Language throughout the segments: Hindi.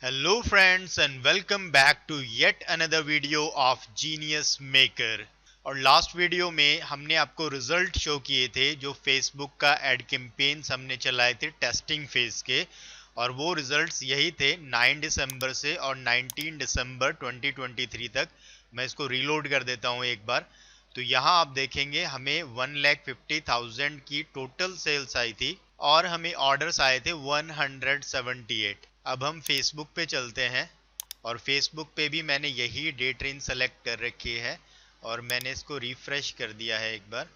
Hello friends and welcome back to yet another video of Genius Maker। और लास्ट वीडियो में हमने आपको रिजल्ट शो किए थे जो फेसबुक का एड कैंपेन्स हमने चलाए थे टेस्टिंग फेज के, और वो रिजल्ट्स यही थे 9 दिसंबर से और 19 दिसंबर 2023 तक। मैं इसको रीलोड कर देता हूँ एक बार। तो यहाँ आप देखेंगे हमें 1,50,000 की टोटल सेल्स आई थी और हमें ऑर्डर्स आए थे 178। अब हम फेसबुक पे चलते हैं और फेसबुक पे भी मैंने यही डेट रेंज सेलेक्ट कर रखी है और मैंने इसको रिफ्रेश कर दिया है एक बार।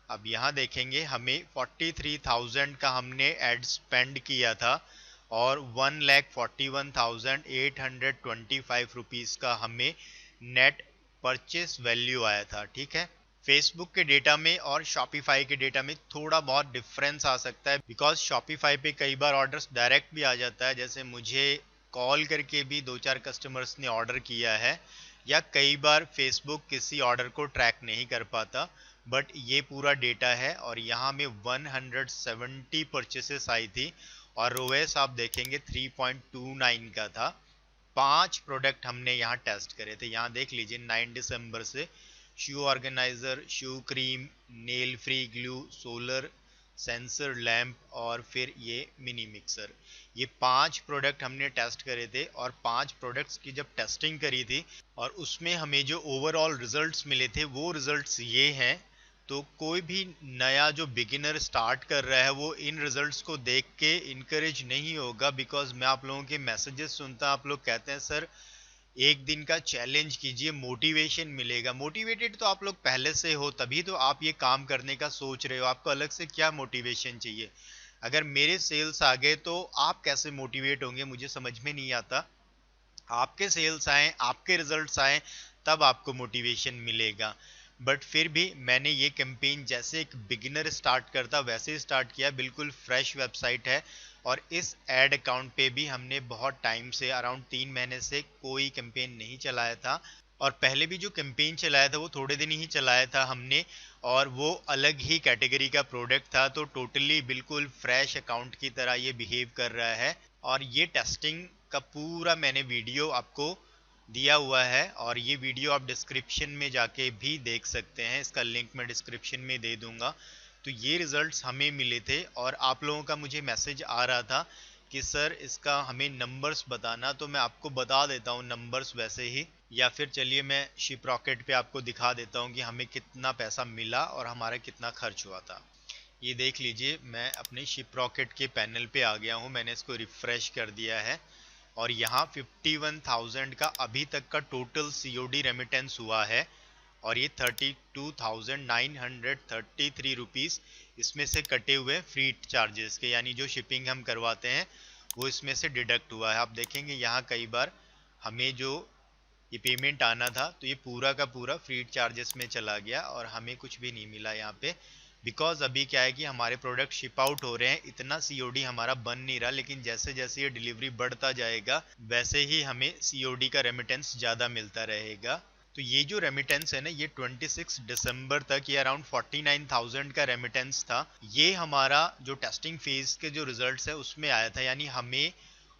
अब यहाँ देखेंगे हमें 43,000 का हमने एड स्पेंड किया था और 1,41,825 रुपीज़ का हमें नेट परचेस वैल्यू आया था। ठीक है, फेसबुक के डेटा में और शॉपिफाई के डेटा में थोड़ा बहुत डिफरेंस आ सकता है, बिकॉज शॉपिफाई पे कई बार ऑर्डर्स डायरेक्ट भी आ जाता है। जैसे मुझे कॉल करके भी 2-4 कस्टमर्स ने ऑर्डर किया है, या कई बार फेसबुक किसी ऑर्डर को ट्रैक नहीं कर पाता। बट ये पूरा डेटा है और यहाँ में 170 परचेसेस आई थी और ओएस आप देखेंगे 3.29 का था। 5 प्रोडक्ट हमने यहाँ टेस्ट करे थे। यहाँ देख लीजिए 9 दिसंबर से shoe organiser, shoe cream, nail free glue, solar sensor lamp और फिर ये मिनी मिक्सर, ये 5 प्रोडक्ट हमने टेस्ट करे थे। और 5 प्रोडक्ट्स की जब टेस्टिंग करी थी और उसमें हमें जो ओवरऑल रिजल्ट्स मिले थे वो रिजल्ट्स ये हैं। तो कोई भी नया जो बिगिनर स्टार्ट कर रहा है वो इन रिजल्ट्स को देख के इनकरेज नहीं होगा, बिकॉज मैं आप लोगों के मैसेजेस सुनता, आप लोग कहते हैं सर एक दिन का चैलेंज कीजिए, मोटिवेशन मिलेगा। मोटिवेटेड तो आप लोग पहले से हो, तभी तो आप ये काम करने का सोच रहे हो। आपको अलग से क्या मोटिवेशन चाहिए? अगर मेरे सेल्स आ गए तो आप कैसे मोटिवेट होंगे, मुझे समझ में नहीं आता। आपके सेल्स आए, आपके रिजल्ट्स आए, तब आपको मोटिवेशन मिलेगा। बट फिर भी मैंने ये कैंपेन जैसे एक बिगिनर स्टार्ट करता वैसे ही स्टार्ट किया। बिल्कुल फ्रेश वेबसाइट है और इस एड अकाउंट पे भी हमने बहुत टाइम से, अराउंड 3 महीने से कोई कैंपेन नहीं चलाया था। और पहले भी जो कैंपेन चलाया था वो थोड़े दिन ही चलाया था हमने, और वो अलग ही कैटेगरी का प्रोडक्ट था। तो टोटली बिल्कुल फ्रेश अकाउंट की तरह ये बिहेव कर रहा है। और ये टेस्टिंग का पूरा मैंने वीडियो आपको दिया हुआ है और ये वीडियो आप डिस्क्रिप्शन में जाके भी देख सकते हैं, इसका लिंक मैं डिस्क्रिप्शन में दे दूंगा। तो ये रिजल्ट्स हमें मिले थे और आप लोगों का मुझे मैसेज आ रहा था कि सर इसका हमें नंबर्स बताना, तो मैं आपको बता देता हूँ नंबर्स वैसे ही। या फिर चलिए मैं शिप रॉकेट पे आपको दिखा देता हूँ कि हमें कितना पैसा मिला और हमारा कितना खर्च हुआ था। ये देख लीजिए, मैं अपने शिप रॉकेट के पैनल पे आ गया हूँ, मैंने इसको रिफ्रेश कर दिया है और यहाँ 51,000 का अभी तक का टोटल सीओडी रेमिटेंस हुआ है और ये 32,933 रुपीज़ इसमें से कटे हुए फ्रीट चार्जेस के, यानी जो शिपिंग हम करवाते हैं वो इसमें से डिडक्ट हुआ है। आप देखेंगे यहाँ कई बार हमें जो ये पेमेंट आना था तो ये पूरा का पूरा फ्रीट चार्जेस में चला गया और हमें कुछ भी नहीं मिला यहाँ पे। बिकॉज अभी क्या है कि हमारे प्रोडक्ट शिप आउट हो रहे हैं, इतना सीओडी हमारा बन नहीं रहा, लेकिन जैसे जैसे ये डिलीवरी बढ़ता जाएगा वैसे ही हमें सीओडी का रेमिटेंस ज़्यादा मिलता रहेगा। तो ये जो रेमिटेंस है ना, ये 26 दिसंबर तक ये अराउंड 49,000 का रेमिटेंस था। ये हमारा जो टेस्टिंग फेज के जो रिजल्ट्स है उसमें आया था, यानी हमें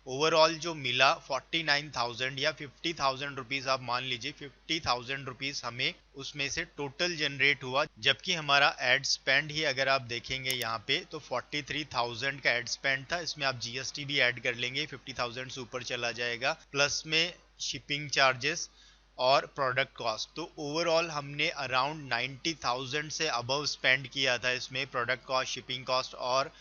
ओवरऑल जो मिला 49,000 या 50,000 रुपीज, आप मान लीजिए 50,000 रुपीज हमें उसमें से टोटल जनरेट हुआ। जबकि हमारा एड स्पेंड ही अगर आप देखेंगे यहाँ पे तो 43,000 का एड स्पेंड था। इसमें आप जीएसटी भी ऐड कर लेंगे, 50,000 से ऊपर चला जाएगा, प्लस में शिपिंग चार्जेस और प्रोडक्ट कॉस्ट। तो ओवरऑल हमने अराउंड 90,000 से अबव स्पेंड किया था इसमें, प्रोडक्ट कॉस्ट, शिपिंग कॉस्ट और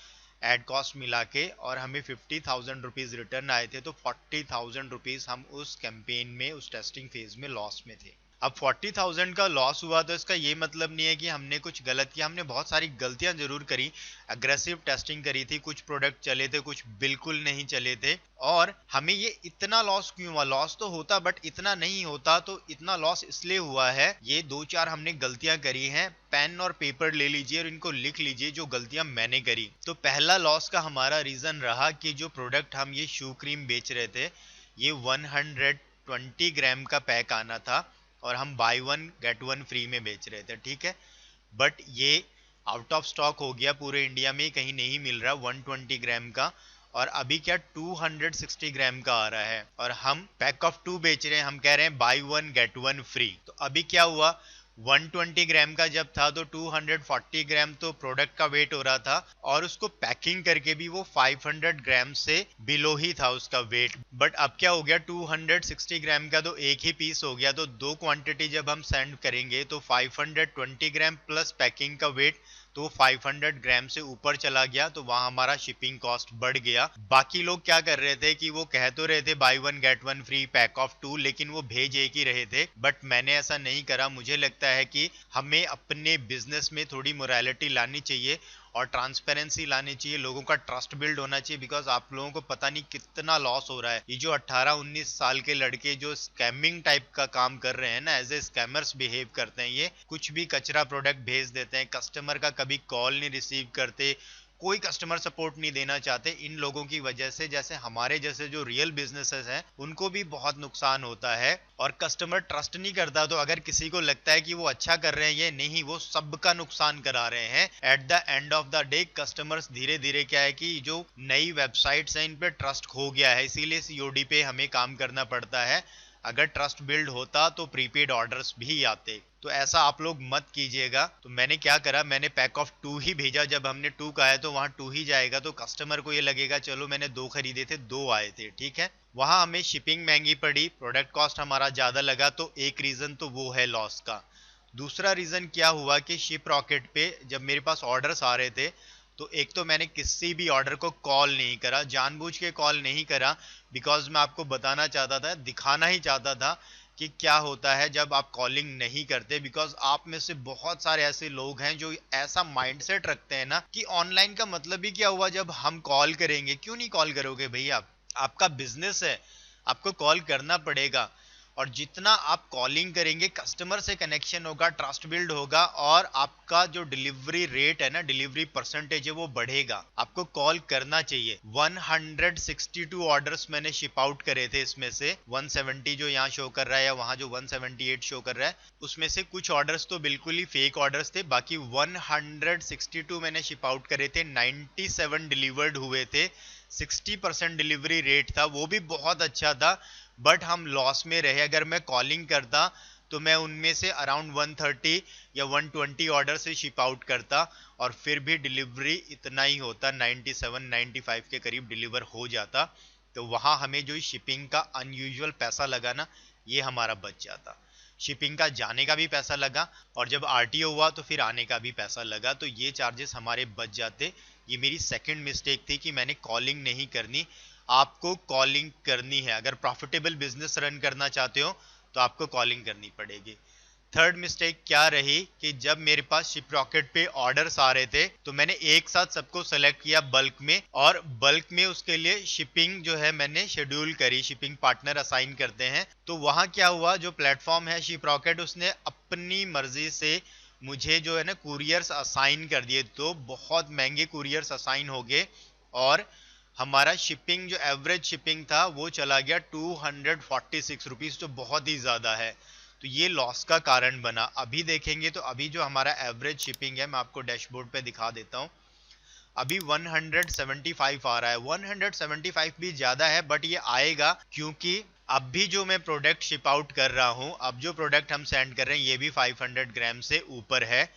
एड कॉस्ट मिला के, और हमें 50,000 रुपीज़ रिटर्न आए थे। तो 40,000 रुपीज़ हम उस कैंपेन में, उस टेस्टिंग फेज में लॉस में थे। अब 40,000 का लॉस हुआ तो इसका ये मतलब नहीं है कि हमने कुछ गलत किया, हमने बहुत सारी गलतियां जरूर करी। अग्रेसिव टेस्टिंग करी थी, कुछ प्रोडक्ट चले थे, कुछ बिल्कुल नहीं चले थे। और हमें ये इतना लॉस क्यों हुआ? लॉस तो होता बट इतना नहीं होता। तो इतना लॉस इसलिए हुआ है, ये 2-4 हमने गलतियां करी हैं। पेन और पेपर ले लीजिए और इनको लिख लीजिए जो गलतियां मैंने करी। तो पहला लॉस का हमारा रीजन रहा कि जो प्रोडक्ट हम ये शू क्रीम बेच रहे थे, ये 120 ग्राम का पैक आना था और हम by one get one free में बेच रहे थे। ठीक है, बट ये आउट ऑफ स्टॉक हो गया, पूरे इंडिया में कहीं नहीं मिल रहा 120 ग्राम का। और अभी क्या 260 ग्राम का आ रहा है और हम पैक ऑफ 2 बेच रहे हैं, हम कह रहे हैं बाय 1 गेट 1 फ्री। तो अभी क्या हुआ, 120 ग्राम का जब था तो 240 ग्राम तो प्रोडक्ट का वेट हो रहा था और उसको पैकिंग करके भी वो 500 ग्राम से बिलो ही था उसका वेट। बट अब क्या हो गया, 260 ग्राम का तो एक ही पीस हो गया, तो दो क्वांटिटी जब हम सेंड करेंगे तो 520 ग्राम प्लस पैकिंग का वेट तो 500 ग्राम से ऊपर चला गया, तो वहां हमारा शिपिंग कॉस्ट बढ़ गया। बाकी लोग क्या कर रहे थे कि वो कह तो रहे थे buy 1 get 1 free pack of 2, लेकिन वो भेज एक ही रहे थे। बट मैंने ऐसा नहीं करा। मुझे लगता है कि हमें अपने बिजनेस में थोड़ी मोरालिटी लानी चाहिए और ट्रांसपेरेंसी लानी चाहिए, लोगों का ट्रस्ट बिल्ड होना चाहिए। बिकॉज आप लोगों को पता नहीं कितना लॉस हो रहा है। ये जो 18-19 साल के लड़के जो स्कैमिंग टाइप का काम कर रहे हैं ना, एज ए स्कैमर्स बिहेव करते हैं, ये कुछ भी कचरा प्रोडक्ट भेज देते हैं, कस्टमर का कभी कॉल नहीं रिसीव करते, कोई कस्टमर सपोर्ट नहीं देना चाहते। इन लोगों की वजह से जैसे हमारे जैसे जो रियल बिजनेसेस हैं उनको भी बहुत नुकसान होता है और कस्टमर ट्रस्ट नहीं करता। तो अगर किसी को लगता है कि वो अच्छा कर रहे हैं, ये नहीं, वो सबका नुकसान करा रहे हैं। At the end of the day customers धीरे धीरे क्या है कि जो नई वेबसाइट्स हैं इन पे ट्रस्ट खो गया है, इसीलिए सीओडी पे हमें काम करना पड़ता है। अगर ट्रस्ट बिल्ड होता तो प्रीपेड ऑर्डर्स भी आते। तो ऐसा आप लोग मत कीजिएगा। तो मैंने क्या करा, मैंने पैक ऑफ 2 ही भेजा। जब हमने 2 का है तो वहां 2 ही जाएगा, तो कस्टमर को ये लगेगा चलो मैंने 2 खरीदे थे 2 आए थे, ठीक है। वहां हमें शिपिंग महंगी पड़ी, प्रोडक्ट कॉस्ट हमारा ज्यादा लगा, तो एक रीजन तो वो है लॉस का। दूसरा रीजन क्या हुआ कि शिप रॉकेट पे जब मेरे पास ऑर्डर्स आ रहे थे तो एक तो मैंने किसी भी ऑर्डर को कॉल नहीं करा, जानबूझ के कॉल नहीं करा, बिकॉज मैं आपको बताना चाहता था, दिखाना ही चाहता था कि क्या होता है जब आप कॉलिंग नहीं करते। बिकॉज आप में से बहुत सारे ऐसे लोग हैं जो ऐसा माइंडसेट रखते हैं ना कि ऑनलाइन का मतलब ही क्या हुआ, जब हम कॉल करेंगे। क्यों नहीं कॉल करोगे भैया, आपका बिजनेस है, आपको कॉल करना पड़ेगा। और जितना आप कॉलिंग करेंगे कस्टमर से कनेक्शन होगा, ट्रस्ट बिल्ड होगा और आपका जो डिलीवरी रेट है ना, डिलीवरी परसेंटेज है, वो बढ़ेगा। आपको कॉल करना चाहिए। 162 ऑर्डर्स मैंने शिप आउट करे थे, इसमें से 170 जो यहाँ शो कर रहा है या वहां जो 178 शो कर रहा है, उसमें से कुछ ऑर्डर्स तो बिल्कुल ही फेक ऑर्डर्स थे। बाकी 162 मैंने शिप आउट करे थे, 97 डिलीवर्ड हुए थे, 60% डिलीवरी रेट था, वो भी बहुत अच्छा था। बट हम लॉस में रहे। अगर मैं कॉलिंग करता तो मैं उनमें से अराउंड 130 या 120 ऑर्डर से शिप आउट करता और फिर भी डिलीवरी इतना ही होता, 97-95 के करीब डिलीवर हो जाता। तो वहां हमें जो शिपिंग का अनयूजुअल पैसा लगा ना, ये हमारा बच जाता। शिपिंग का जाने का भी पैसा लगा और जब आरटीओ हुआ तो फिर आने का भी पैसा लगा, तो ये चार्जेस हमारे बच जाते। ये मेरी सेकंड मिस्टेक थी कि मैंने कॉलिंग नहीं करनी। आपको कॉलिंग करनी है, अगर प्रॉफिटेबल बिजनेस रन करना चाहते हो तो आपको कॉलिंग करनी पड़ेगी। थर्ड मिस्टेक क्या रही कि जब मेरे पास शिप रॉकेट पे ऑर्डर्स आ रहे थे तो मैंने एक साथ सबको सेलेक्ट किया बल्क में, और बल्क में उसके लिए शिपिंग जो है मैंने शेड्यूल करी, शिपिंग पार्टनर असाइन करते हैं। तो वहां क्या हुआ, जो प्लेटफॉर्म है शिप रॉकेट, उसने अपनी मर्जी से मुझे जो है ना कुरियर्स असाइन कर दिए, तो बहुत महंगे कुरियर्स असाइन हो गए और हमारा शिपिंग जो एवरेज शिपिंग था वो चला गया 246 रुपीज, जो बहुत ही ज्यादा है। तो ये लॉस का कारण बना। अभी देखेंगे तो अभी जो हमारा एवरेज शिपिंग है, मैं आपको डैशबोर्ड पे दिखा देता हूँ, अभी 175 आ रहा है। 175 भी ज्यादा है बट ये आएगा क्योंकि अब भी जो मैं प्रोडक्ट शिप आउट कर रहा हूँ, अब जो प्रोडक्ट हम सेंड कर रहे हैं ये भी 500 ग्राम से ऊपर है,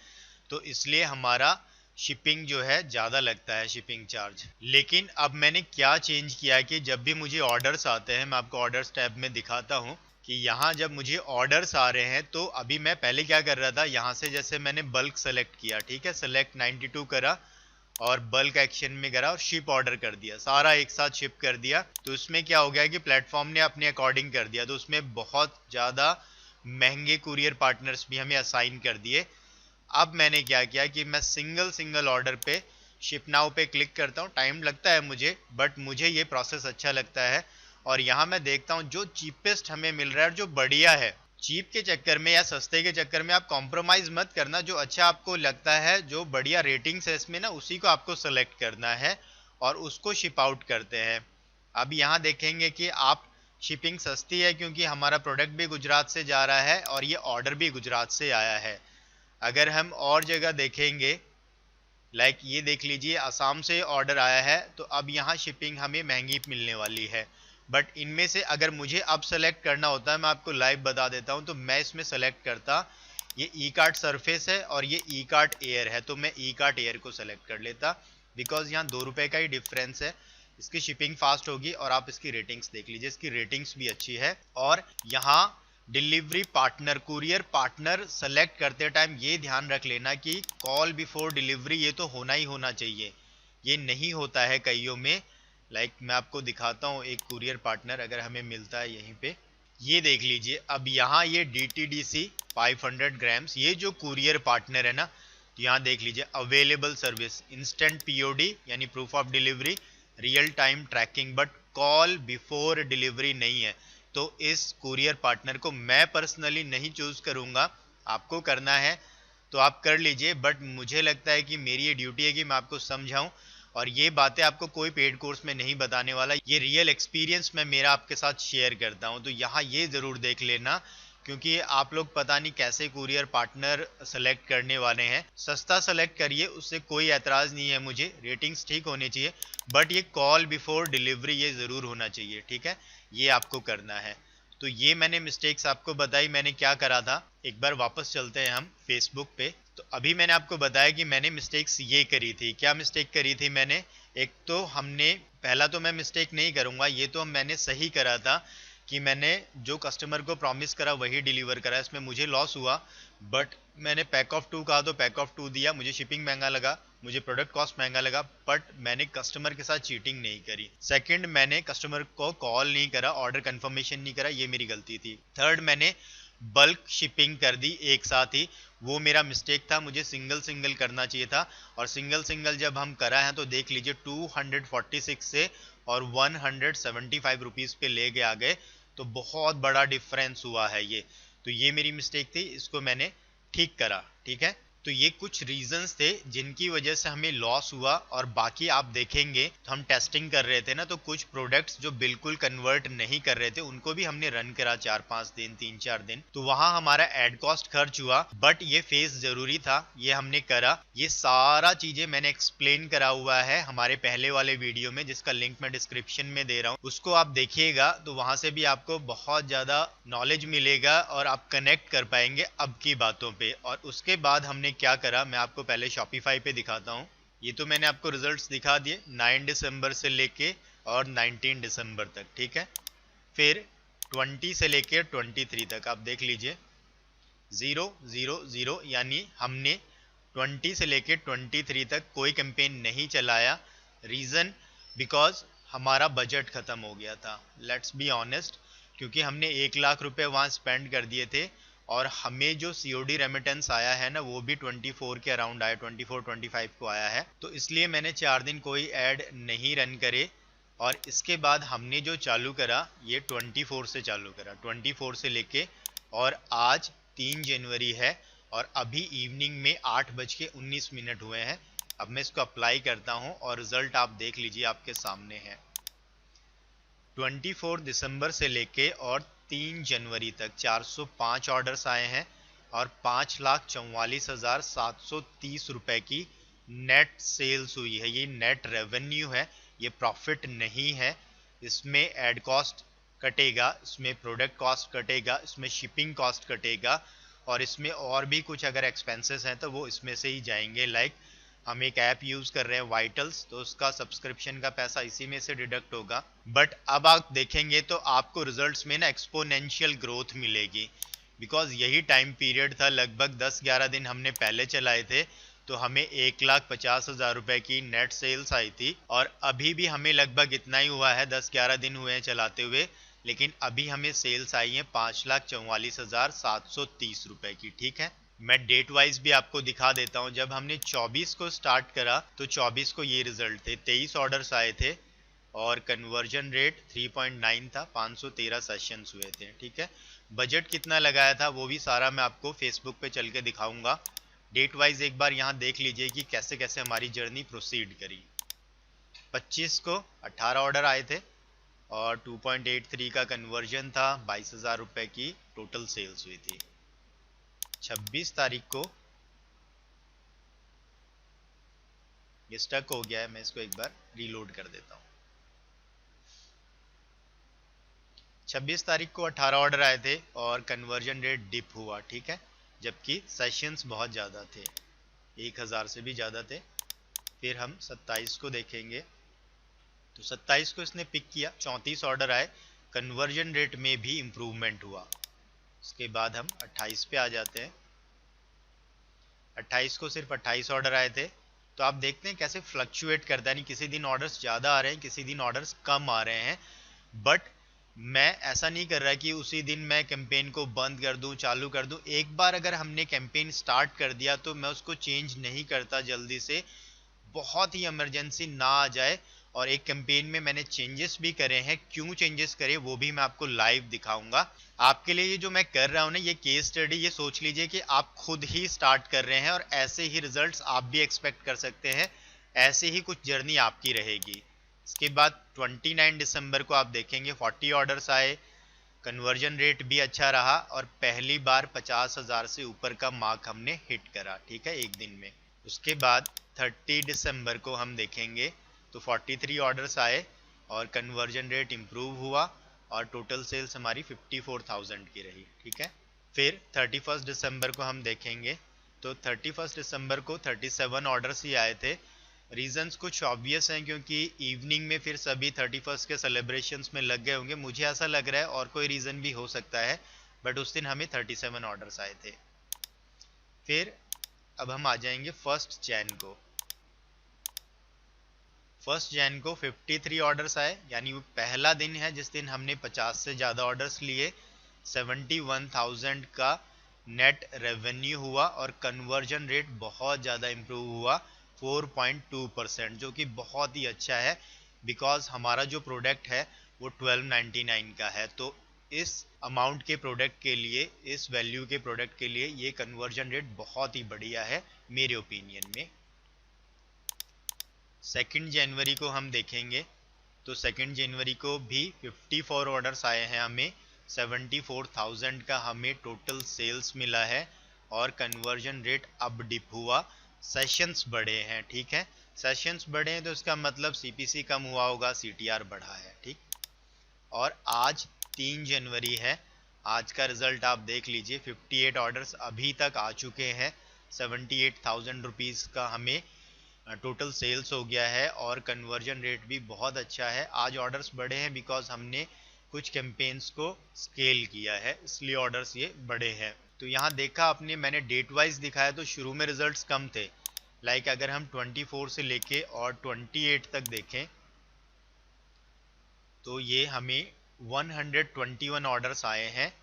तो इसलिए हमारा शिपिंग जो है ज्यादा लगता है, शिपिंग चार्ज। लेकिन अब मैंने क्या चेंज किया है कि जब भी मुझे ऑर्डर्स आते हैं, मैं आपको ऑर्डर्स टैब में दिखाता हूँ कि यहाँ जब मुझे ऑर्डर्स आ रहे हैं तो अभी मैं पहले क्या कर रहा था, यहाँ से जैसे मैंने बल्क सेलेक्ट किया, ठीक है, सेलेक्ट 92 करा और बल्क एक्शन में करा और शिप ऑर्डर कर दिया, सारा एक साथ शिप कर दिया। तो उसमें क्या हो गया कि प्लेटफॉर्म ने अपने अकॉर्डिंग कर दिया, तो उसमें बहुत ज्यादा महंगे कुरियर पार्टनर्स भी हमें असाइन कर दिए। अब मैंने क्या किया कि मैं सिंगल ऑर्डर पे शिप नाउ पे क्लिक करता हूँ। टाइम लगता है मुझे, बट मुझे ये प्रोसेस अच्छा लगता है और यहाँ मैं देखता हूँ जो चीपेस्ट हमें मिल रहा है, जो बढ़िया है। चीप के चक्कर में या सस्ते के चक्कर में आप कॉम्प्रोमाइज मत करना, जो अच्छा आपको लगता है, जो बढ़िया रेटिंग्स है इसमें ना, उसी को आपको सेलेक्ट करना है और उसको शिप आउट करते हैं। अब यहाँ देखेंगे कि आप शिपिंग सस्ती है क्योंकि हमारा प्रोडक्ट भी गुजरात से जा रहा है और ये ऑर्डर भी गुजरात से आया है। अगर हम और जगह देखेंगे लाइक ये देख लीजिए असम से ऑर्डर आया है, तो अब यहाँ शिपिंग हमें महंगी मिलने वाली है। बट इनमें से अगर मुझे अब सेलेक्ट करना होता है, मैं आपको लाइव बता देता हूँ, तो मैं इसमें सेलेक्ट करता, ये ई कार्ट सरफेस है और ये ई कार्ट एयर है, तो मैं ई कार्ट एयर को सेलेक्ट कर लेता, बिकॉज यहाँ 2 रुपए का ही डिफरेंस है। इसकी शिपिंग फास्ट होगी और आप इसकी रेटिंग्स देख लीजिए, इसकी रेटिंग्स भी अच्छी है। और यहाँ delivery partner, courier partner select करते टाइम ये ध्यान रख लेना कि कॉल बिफोर डिलीवरी ये तो होना ही होना चाहिए, ये नहीं होता है कईयों में। लाइक मैं आपको दिखाता हूँ एक कुरियर पार्टनर अगर हमें मिलता है यहीं पे, ये देख लीजिए। अब यहाँ ये DTDC 500 ग्राम्स, ये जो कुरियर पार्टनर है ना, तो यहाँ देख लीजिए अवेलेबल सर्विस, इंस्टेंट POD यानी proof of delivery, real time tracking, but call before delivery नहीं है। तो इस कुरियर पार्टनर को मैं पर्सनली नहीं चूज करूंगा, आपको करना है तो आप कर लीजिए, बट मुझे लगता है कि मेरी ये ड्यूटी है कि मैं आपको समझाऊं, और ये बातें आपको कोई पेड कोर्स में नहीं बताने वाला, ये रियल एक्सपीरियंस मैं मेरा आपके साथ शेयर करता हूं। तो यहाँ ये जरूर देख लेना, क्योंकि आप लोग पता नहीं कैसे कुरियर पार्टनर सेलेक्ट करने वाले हैं। सस्ता सेलेक्ट करिए, उससे कोई एतराज नहीं है मुझे, रेटिंग्स ठीक होनी चाहिए, बट ये कॉल बिफोर डिलीवरी ये जरूर होना चाहिए, ठीक है, ये आपको करना है। तो ये मैंने मिस्टेक्स आपको बताई, मैंने क्या करा था। एक बार वापस चलते हैं हम फेसबुक पे। तो अभी मैंने आपको बताया कि मैंने मिस्टेक्स ये करी थी। क्या मिस्टेक करी थी मैंने? एक तो हमने, पहला तो मैं मिस्टेक नहीं करूंगा, ये तो मैंने सही करा था कि मैंने जो कस्टमर को प्रॉमिस करा वही डिलीवर करा, इसमें मुझे लॉस हुआ। बट मैंने पैक ऑफ 2 कहा तो पैक ऑफ 2 दिया, मुझे शिपिंग महंगा लगा, मुझे प्रोडक्ट कॉस्ट महंगा लगा, बट मैंने कस्टमर के साथ चीटिंग नहीं करी। सेकंड, मैंने कस्टमर को कॉल नहीं करा, ऑर्डर कंफर्मेशन नहीं करा, ये मेरी गलती थी। थर्ड, मैंने बल्क शिपिंग कर दी एक साथ ही, वो मेरा मिस्टेक था, मुझे सिंगल सिंगल करना चाहिए था। और सिंगल सिंगल जब हम करा है तो देख लीजिए 246 से और 175 रुपीज़ पे ले के आ गए, तो बहुत बड़ा डिफरेंस हुआ है ये। तो ये मेरी मिस्टेक थी, इसको मैंने ठीक करा, ठीक है। तो ये कुछ रीजंस थे जिनकी वजह से हमें लॉस हुआ। और बाकी आप देखेंगे तो हम टेस्टिंग कर रहे थे ना, तो कुछ प्रोडक्ट्स जो बिल्कुल कन्वर्ट नहीं कर रहे थे उनको भी हमने रन करा 4-5 दिन, 3-4 दिन, तो वहां हमारा एड कॉस्ट खर्च हुआ, बट ये फेस जरूरी था, ये हमने करा। ये सारा चीजें मैंने एक्सप्लेन करा हुआ है हमारे पहले वाले वीडियो में, जिसका लिंक मैं डिस्क्रिप्शन में दे रहा हूँ, उसको आप देखिएगा, तो वहां से भी आपको बहुत ज्यादा नॉलेज मिलेगा और आप कनेक्ट कर पाएंगे अब की बातों पे। और उसके बाद हमने क्या करा, मैं आपको पहले शॉपिफाई पे दिखाता हूँ। ये तो मैंने आपको रिजल्ट्स दिखा दिए 9 दिसंबर से लेके और 19 दिसंबर तक, ठीक है। फिर 20 से लेके 23 तक आप देख लीजिए, 0-0-0, यानी हमने 20 से लेके 23 तक कोई कैंपेन नहीं चलाया। रीजन, बिकॉज हमारा बजट खत्म हो गया था, लेट्स बी ऑनेस्ट, क्योंकि हमने 1 लाख रुपए वहां स्पेंड कर दिए थे, और हमें जो COD रेमिटेंस आया है ना वो भी 24 के अराउंड आया, 24-25 को आया है। तो इसलिए मैंने 4 दिन कोई ऐड नहीं रन करे। और इसके बाद हमने जो चालू करा ये 24 से चालू करा, 24 से लेके, और आज 3 जनवरी है और अभी इवनिंग में 8:19 हुए हैं। अब मैं इसको अप्लाई करता हूं और रिजल्ट आप देख लीजिए, आपके सामने है। 24 दिसंबर से लेके और 3 जनवरी तक 405 ऑर्डर्स आए हैं और 5,44,730 रुपए की नेट सेल्स हुई है। ये नेट रेवेन्यू है, ये प्रॉफिट नहीं है। इसमें एड कॉस्ट कटेगा, इसमें प्रोडक्ट कॉस्ट कटेगा, इसमें शिपिंग कॉस्ट कटेगा, और इसमें और भी कुछ अगर एक्सपेंसेस हैं तो वो इसमें से ही जाएंगे। लाइक हम एक ऐप यूज कर रहे हैं वाइटल्स, तो उसका सब्सक्रिप्शन का पैसा इसी में से डिडक्ट होगा। बट अब आप देखेंगे तो आपको रिजल्ट्स में ना एक्सपोनेंशियल ग्रोथ मिलेगी, बिकॉज यही टाइम पीरियड था, लगभग 10-11 दिन हमने पहले चलाए थे, तो हमें 1,50,000 रुपए की नेट सेल्स आई थी। और अभी भी हमें लगभग इतना ही हुआ है, 10-11 दिन हुए हैं चलाते हुए, लेकिन अभी हमें सेल्स आई है 5,44,730 रुपए की, ठीक है। मैं डेट वाइज भी आपको दिखा देता हूं। जब हमने 24 को स्टार्ट करा तो 24 को ये रिजल्ट थे, 23 ऑर्डर्स आए थे और कन्वर्जन रेट 3.9 था, 513 सेशंस हुए थे, ठीक है। बजट कितना लगाया था वो भी सारा मैं आपको फेसबुक पे चल के दिखाऊंगा। डेट वाइज एक बार यहाँ देख लीजिए कि कैसे कैसे हमारी जर्नी प्रोसीड करी। 25 को 18 ऑर्डर आए थे और 2.83 का कन्वर्जन था, 22,000 रुपए की टोटल सेल्स हुई थी। 26 तारीख को ये स्टक हो गया है, मैं इसको एक बार रीलोड कर देता हूँ। 26 तारीख को 18 ऑर्डर आए थे और कन्वर्जन रेट डिप हुआ, ठीक है, जबकि सेशंस बहुत ज़्यादा थे, 1000 से भी ज़्यादा थे। फिर हम 27 को देखेंगे तो 27 को इसने पिक किया, 34 ऑर्डर आए, कन्वर्जन रेट में भी इम्प्रूवमेंट हुआ। उसके बाद हम 28 पे आ जाते हैं। 28 को सिर्फ 28 ऑर्डर आए थे। तो आप देखते हैं कैसे फ्लक्चुएट करता है, नहीं किसी दिन ऑर्डर्स ज़्यादा आ रहे हैं, किसी दिन ऑर्डर्स कम आ रहे हैं। बट मैं ऐसा नहीं कर रहा कि उसी दिन मैं कैंपेन को बंद कर दूं, चालू कर दूं। एक बार अगर हमने कैंपेन स्टार्ट कर दिया तो मैं उसको चेंज नहीं करता जल्दी से, बहुत ही इमरजेंसी ना आ जाए। और एक कैंपेन में मैंने चेंजेस भी करे हैं, क्यों चेंजेस करे वो भी मैं आपको लाइव दिखाऊंगा। आपके लिए ये जो मैं कर रहा हूँ ना, ये केस स्टडी, ये सोच लीजिए कि आप खुद ही स्टार्ट कर रहे हैं और ऐसे ही रिजल्ट्स आप भी एक्सपेक्ट कर सकते हैं, ऐसे ही कुछ जर्नी आपकी रहेगी। इसके बाद 29 दिसंबर को आप देखेंगे 40 ऑर्डर्स आए, कन्वर्जन रेट भी अच्छा रहा और पहली बार 50,000 से ऊपर का मार्क हमने हिट करा, ठीक है, एक दिन में। उसके बाद 30 दिसंबर को हम देखेंगे तो 43 ऑर्डर्स आए और कन्वर्जन रेट इम्प्रूव हुआ और टोटल सेल्स हमारी 54,000 की रही, ठीक है। फिर 31 दिसंबर को हम देखेंगे तो 31 दिसंबर को 37 ऑर्डर्स ही आए थे। रीजंस कुछ ऑब्वियस हैं, क्योंकि इवनिंग में फिर सभी 31 के सेलिब्रेशंस में लग गए होंगे, मुझे ऐसा लग रहा है, और कोई रीज़न भी हो सकता है, बट उस दिन हमें 37 ऑर्डर्स आए थे। फिर अब हम आ जाएंगे 1 जैन को। 1 जैन को 53 ऑर्डर्स आए, यानी वो पहला दिन है जिस दिन हमने 50 से ज़्यादा ऑर्डर्स लिए। 71,000 का नेट रेवेन्यू हुआ और कन्वर्जन रेट बहुत ज़्यादा इम्प्रूव हुआ, 4.2%, जो कि बहुत ही अच्छा है, बिकॉज हमारा जो प्रोडक्ट है वो 1299 का है। तो इस अमाउंट के प्रोडक्ट के लिए, इस वैल्यू के प्रोडक्ट के लिए ये कन्वर्जन रेट बहुत ही बढ़िया है मेरे ओपिनियन में। 2 जनवरी को हम देखेंगे तो 2 जनवरी को भी 54 ऑर्डर्स आए हैं हमें, 74,000 का हमें टोटल सेल्स मिला है और कन्वर्जन रेट अब डिप हुआ। सेशंस बढ़े हैं, ठीक है, सेशंस बढ़े हैं तो इसका मतलब सीपीसी कम हुआ होगा, सीटीआर बढ़ा है, ठीक। और आज 3 जनवरी है, आज का रिजल्ट आप देख लीजिए, 58 ऑर्डर्स अभी तक आ चुके हैं, 78,000 रुपीज़ का हमें टोटल सेल्स हो गया है और कन्वर्जन रेट भी बहुत अच्छा है। आज ऑर्डर्स बढ़े हैं बिकॉज हमने कुछ कैंपेन्स को स्केल किया है, इसलिए ऑर्डर्स ये बढ़े हैं। तो यहाँ देखा आपने, मैंने डेट वाइज दिखाया तो शुरू में रिजल्ट्स कम थे, लाइक अगर हम 24 से लेके और 28 तक देखें तो ये हमें 121 ऑर्डर्स आए हैं,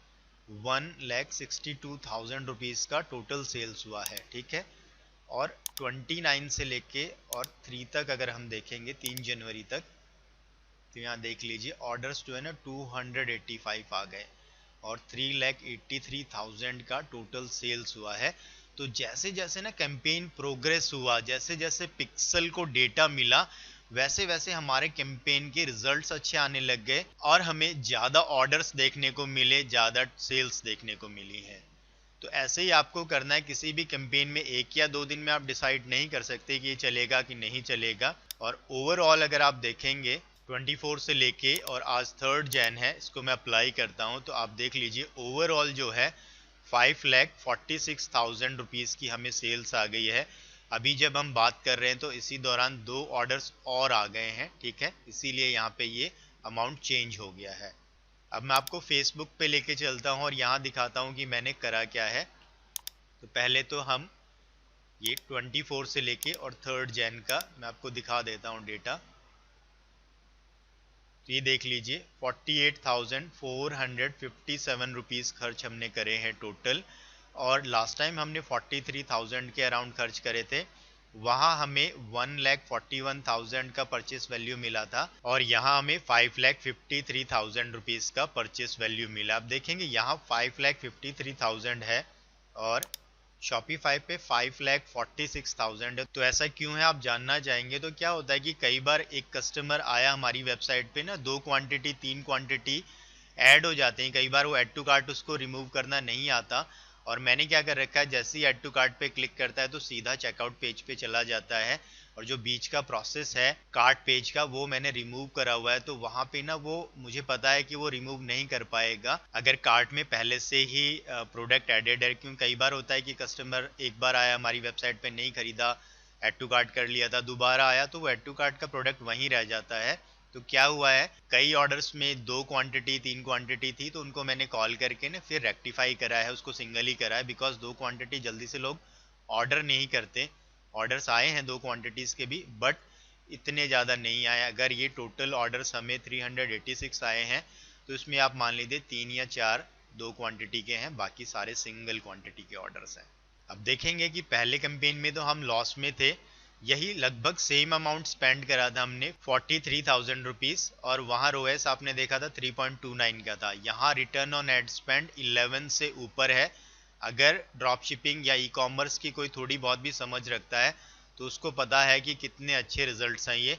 1,62,000 रुपीज़ का टोटल सेल्स हुआ है, ठीक है। और 29 से लेके और 3 तक अगर हम देखेंगे, 3 जनवरी तक, तो यहाँ देख लीजिए ऑर्डर्स जो है ना 285 आ गए और 3,83,000 का टोटल सेल्स हुआ है। तो जैसे जैसे ना कैंपेन प्रोग्रेस हुआ, जैसे जैसे पिक्सल को डेटा मिला, वैसे वैसे हमारे कैंपेन के रिजल्ट्स अच्छे आने लग गए और हमें ज़्यादा ऑर्डर्स देखने को मिले, ज़्यादा सेल्स देखने को मिली है। तो ऐसे ही आपको करना है, किसी भी कैंपेन में 1 या 2 दिन में आप डिसाइड नहीं कर सकते कि ये चलेगा कि नहीं चलेगा। और ओवरऑल अगर आप देखेंगे 24 से लेके और आज 3 जैन है, इसको मैं अप्लाई करता हूँ तो आप देख लीजिए ओवरऑल जो है 5,46,000 रुपीज़ की हमें सेल्स आ गई है। अभी जब हम बात कर रहे हैं तो इसी दौरान 2 ऑर्डर्स और आ गए हैं, ठीक है, इसीलिए यहाँ पे ये अमाउंट चेंज हो गया है। अब मैं आपको फेसबुक पे लेके चलता हूँ और यहाँ दिखाता हूँ कि मैंने करा क्या है। तो पहले तो हम ये 24 से लेके और 3 जैन का मैं आपको दिखा देता हूँ डेटा। तो ये देख लीजिए 48,457 रुपीज़ खर्च हमने करे हैं टोटल, और लास्ट टाइम हमने 43,000 के अराउंड खर्च करे थे, वहाँ हमें 1,41,000 का परचेस वैल्यू मिला था और यहाँ हमें 5,53,000 रुपीज़ का परचेस वैल्यू मिला। आप देखेंगे यहाँ 5,53,000 है और शॉपिफाई पे 5,46,000 है। तो ऐसा क्यों है आप जानना चाहेंगे। तो क्या होता है कि कई बार एक कस्टमर आया हमारी वेबसाइट पे ना, 2 क्वांटिटी 3 क्वांटिटी ऐड हो जाते हैं, कई बार वो ऐड टू कार्ट उसको रिमूव करना नहीं आता, और मैंने क्या कर रखा है, जैसे ही ऐड टू कार्ट पे क्लिक करता है तो सीधा चेकआउट पेज पे चला जाता है और जो बीच का प्रोसेस है कार्ट पेज का वो मैंने रिमूव करा हुआ है, तो वहां पे ना वो मुझे पता है कि वो रिमूव नहीं कर पाएगा अगर कार्ट में पहले से ही प्रोडक्ट एडेड है। क्योंकि कई बार होता है कि कस्टमर एक बार आया हमारी वेबसाइट पे नहीं खरीदा, ऐड टू कार्ट कर लिया था, दोबारा आया तो वो ऐड टू कार्ट का प्रोडक्ट वहीं रह जाता है। तो क्या हुआ है, कई ऑर्डर्स में 2 क्वांटिटी 3 क्वांटिटी थी, तो उनको मैंने कॉल करके ना फिर रेक्टिफाई करा है, उसको सिंगल ही करा है। बिकॉज 2 क्वांटिटी जल्दी से लोग ऑर्डर नहीं करते। ऑर्डर्स आए हैं 2 क्वांटिटीज़ के भी, बट इतने ज़्यादा नहीं आए। अगर ये टोटल ऑर्डर्स हमें 386 आए हैं तो इसमें आप मान लीजिए 3 या 4 2 क्वांटिटी के हैं, बाकी सारे सिंगल क्वांटिटी के ऑर्डर्स हैं। अब देखेंगे कि पहले कैंपेन में तो हम लॉस में थे, यही लगभग सेम अमाउंट स्पेंड करा था हमने 43,000 रुपीज़, और वहाँ रोएस आपने देखा था 3.29 का था। यहाँ रिटर्न ऑन एड स्पेंड 11 से ऊपर है। अगर ड्रॉप शिपिंग या ई कॉमर्स की कोई थोड़ी बहुत भी समझ रखता है तो उसको पता है कि कितने अच्छे रिजल्ट्स हैं। ये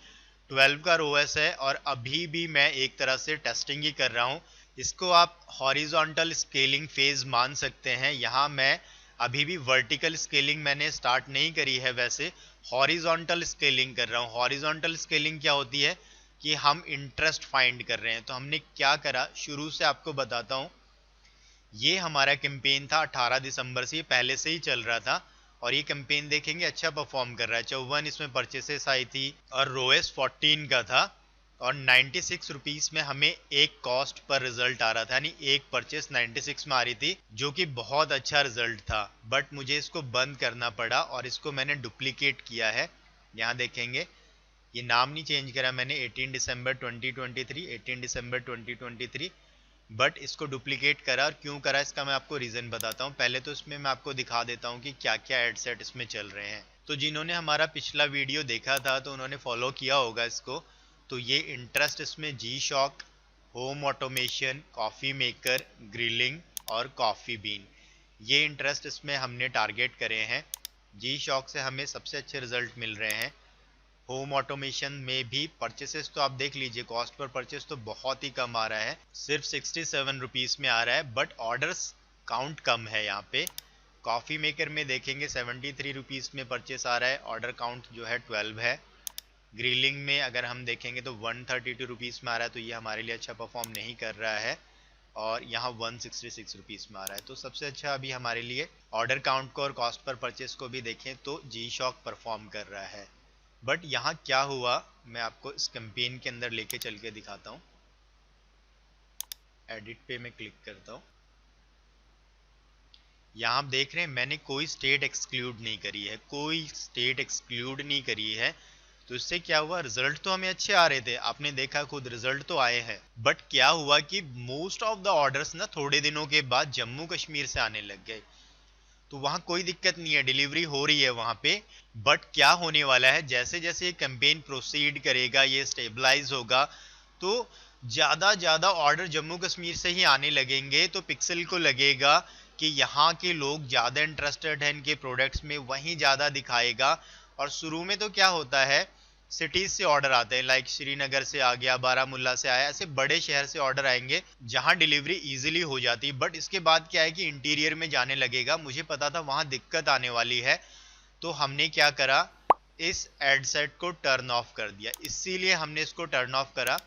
12 का रोएस है और अभी भी मैं एक तरह से टेस्टिंग ही कर रहा हूँ। इसको आप हॉरिजॉन्टल स्केलिंग फेज मान सकते हैं। यहाँ मैं अभी भी वर्टिकल स्केलिंग मैंने स्टार्ट नहीं करी है, वैसे हॉरिजॉन्टल स्केलिंग कर रहा हूँ। हॉरिजॉन्टल स्केलिंग क्या होती है कि हम इंटरेस्ट फाइंड कर रहे हैं। तो हमने क्या करा, शुरू से आपको बताता हूँ। ये हमारा कैंपेन था 18 दिसंबर से, ये पहले से ही चल रहा था और ये कैंपेन देखेंगे अच्छा परफॉर्म कर रहा है। 54 इसमें परचेसेस आई थी और रोएस 14 का था और 96 रुपीस में हमें एक कॉस्ट पर रिजल्ट आ रहा था, यानी एक परचेस 96 में आ रही थी, जो कि बहुत अच्छा रिजल्ट था। बट मुझे इसको बंद करना पड़ा और इसको मैंने डुप्लीकेट किया है। यहाँ देखेंगे ये नाम नहीं चेंज करा मैंने, 18 दिसंबर 2023, 18 दिसंबर 2023, बट इसको डुप्लीकेट करा। और क्यों करा इसका मैं आपको रीज़न बताता हूँ। पहले तो इसमें मैं आपको दिखा देता हूँ कि क्या क्या एड सेट इसमें चल रहे हैं। तो जिन्होंने हमारा पिछला वीडियो देखा था तो उन्होंने फॉलो किया होगा इसको। तो ये इंटरेस्ट इसमें G Shock, home automation, coffee maker, grilling और कॉफ़ी बीन, ये इंटरेस्ट इसमें हमने टारगेट करे हैं। जी शॉक से हमें सबसे अच्छे रिजल्ट मिल रहे हैं। होम ऑटोमेशन में भी परचेसेस तो आप देख लीजिए, कॉस्ट पर परचेस तो बहुत ही कम आ रहा है, सिर्फ 67 रुपीज़ में आ रहा है, बट ऑर्डर्स काउंट कम है यहाँ पे। कॉफ़ी मेकर में देखेंगे 73 रुपीज़ में परचेस आ रहा है, ऑर्डर काउंट जो है 12 है। ग्रिलिंग में अगर हम देखेंगे तो 132 रुपीज़ में आ रहा है, तो ये हमारे लिए अच्छा परफॉर्म नहीं कर रहा है, और यहाँ 166 रुपीज़ में आ रहा है। तो सबसे अच्छा अभी हमारे लिए ऑर्डर काउंट को और कॉस्ट पर परचेस को भी देखें तो जी शॉक परफॉर्म कर रहा है। बट यहाँ क्या हुआ मैं आपको इस कैंपेन के अंदर लेके चल के दिखाता हूँ। एडिट पे मैं क्लिक करता हूँ। यहाँ आप देख रहे हैं मैंने कोई स्टेट एक्सक्लूड नहीं करी है, कोई स्टेट एक्सक्लूड नहीं करी है। तो इससे क्या हुआ, रिजल्ट तो हमें अच्छे आ रहे थे, आपने देखा खुद रिजल्ट तो आए हैं, बट क्या हुआ कि मोस्ट ऑफ द ऑर्डर्स ना थोड़े दिनों के बाद जम्मू कश्मीर से आने लग गए। तो वहाँ कोई दिक्कत नहीं है, डिलीवरी हो रही है वहाँ पे। बट क्या होने वाला है, जैसे जैसे ये कैंपेन प्रोसीड करेगा, ये स्टेबलाइज होगा, तो ज़्यादा ऑर्डर जम्मू कश्मीर से ही आने लगेंगे। तो पिक्सल को लगेगा कि यहाँ के लोग ज़्यादा इंटरेस्टेड हैं इनके प्रोडक्ट्स में, वहीं ज़्यादा दिखाएगा। और शुरू में तो क्या होता है, सिटीज से ऑर्डर आते हैं, लाइक श्रीनगर से आ गया, बारामुल्ला से आया, ऐसे बड़े शहर से ऑर्डर आएंगे जहां डिलीवरी इजीली हो जाती है। बट इसके बाद क्या है कि इंटीरियर में जाने लगेगा, मुझे पता था वहां दिक्कत आने वाली है, तो हमने क्या करा, इस एड सेट को टर्न ऑफ कर दिया। इसीलिए हमने इसको टर्न ऑफ करा।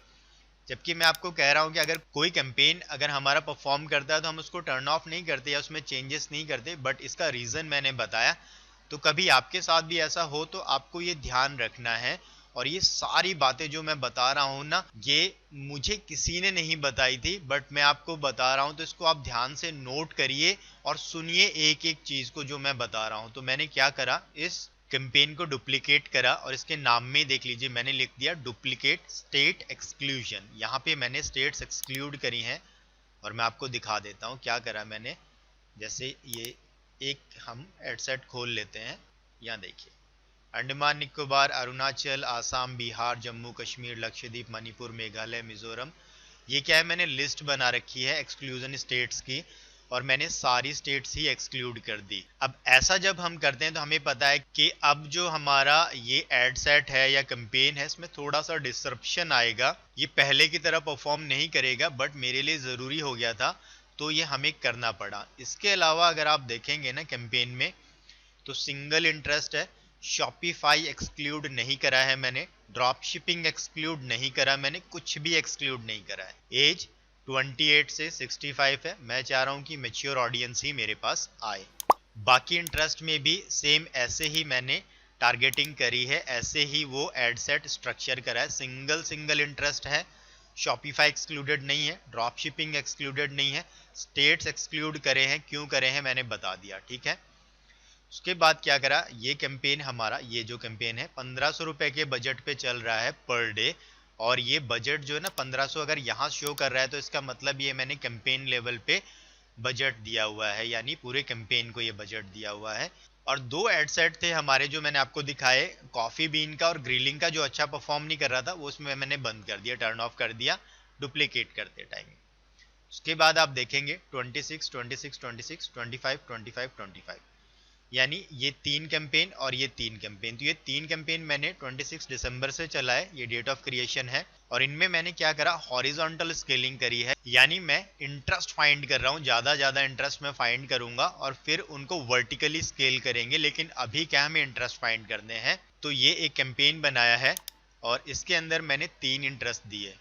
जबकि मैं आपको कह रहा हूं कि अगर कोई कैंपेन अगर हमारा परफॉर्म करता है तो हम उसको टर्न ऑफ नहीं करते या उसमें चेंजेस नहीं करते, बट इसका रीजन मैंने बताया। तो कभी आपके साथ भी ऐसा हो तो आपको ये ध्यान रखना है। और ये सारी बातें जो मैं बता रहा हूँ ना, ये मुझे किसी ने नहीं बताई थी, बट मैं आपको बता रहा हूँ, तो इसको आप ध्यान से नोट करिए और सुनिए एक एक चीज को जो मैं बता रहा हूँ। तो मैंने क्या करा, इस कैंपेन को डुप्लीकेट करा और इसके नाम में देख लीजिए मैंने लिख दिया डुप्लीकेट स्टेट एक्सक्लूजन। यहाँ पे मैंने स्टेट्स एक्सक्लूड करी हैं और मैं आपको दिखा देता हूँ क्या करा मैंने। जैसे ये एक हम एडसेट खोल लेते हैं, यहाँ देखिए अंडमान निकोबार, अरुणाचल, आसाम, बिहार, जम्मू कश्मीर, लक्षद्वीप, मणिपुर, मेघालय, मिजोरम, ये क्या है मैंने लिस्ट बना रखी है एक्सक्लूजन स्टेट्स की, और मैंने सारी स्टेट्स ही एक्सक्लूड कर दी। अब ऐसा जब हम करते हैं तो हमें पता है कि अब जो हमारा ये एड सेट है या कैंपेन है, इसमें थोड़ा सा डिसरप्शन आएगा, ये पहले की तरह परफॉर्म नहीं करेगा, बट मेरे लिए ज़रूरी हो गया था तो ये हमें करना पड़ा। इसके अलावा अगर आप देखेंगे ना कैंपेन में, तो सिंगल इंटरेस्ट है शॉपिफाई एक्सक्लूड नहीं करा है मैंने, ड्रॉप शिपिंग एक्सक्लूड नहीं करा मैंने, कुछ भी एक्सक्लूड नहीं करा है। एज 28 से 65 है। मैं चाह रहा हूं कि मैच्योर ऑडियंस ही मेरे पास आए। बाकी इंटरेस्ट में भी सेम ऐसे ही मैंने टारगेटिंग करी है, ऐसे ही वो एड सेट स्ट्रक्चर करा है। सिंगल सिंगल इंटरेस्ट है, शॉपिफाई एक्सक्लूडेड नहीं है, ड्रॉप शिपिंग एक्सक्लूडेड नहीं है, स्टेट्स एक्सक्लूड करे हैं। क्यों करे हैं मैंने बता दिया, ठीक है। उसके बाद क्या करा, ये कैंपेन हमारा, ये जो कैंपेन है 1500 रुपए के बजट पे चल रहा है पर डे। और ये बजट जो है ना 1500 अगर यहाँ शो कर रहा है तो इसका मतलब ये मैंने कैंपेन लेवल पे बजट दिया हुआ है, यानी पूरे कैंपेन को ये बजट दिया हुआ है। और दो एड सेट थे हमारे जो मैंने आपको दिखाए, कॉफी बीन का और ग्रिलिंग का, जो अच्छा परफॉर्म नहीं कर रहा था वो उसमें मैंने बंद कर दिया, टर्न ऑफ कर दिया डुप्लीकेट करते टाइम। उसके बाद आप देखेंगे 26, 26, 26, 25, 25, 25, यानी ये तीन कैंपेन और ये तीन कैंपेन। तो ये तीन कैंपेन मैंने 26 दिसंबर से चला है, ये डेट ऑफ क्रिएशन है। और इनमें मैंने क्या करा, हॉरिजॉन्टल स्केलिंग करी है, यानी मैं इंटरेस्ट फाइंड कर रहा हूँ, ज्यादा इंटरेस्ट मैं फाइंड करूंगा और फिर उनको वर्टिकली स्केल करेंगे। लेकिन अभी क्या हमें इंटरेस्ट फाइंड करने हैं, तो ये एक कैंपेन बनाया है और इसके अंदर मैंने तीन इंटरेस्ट दिए।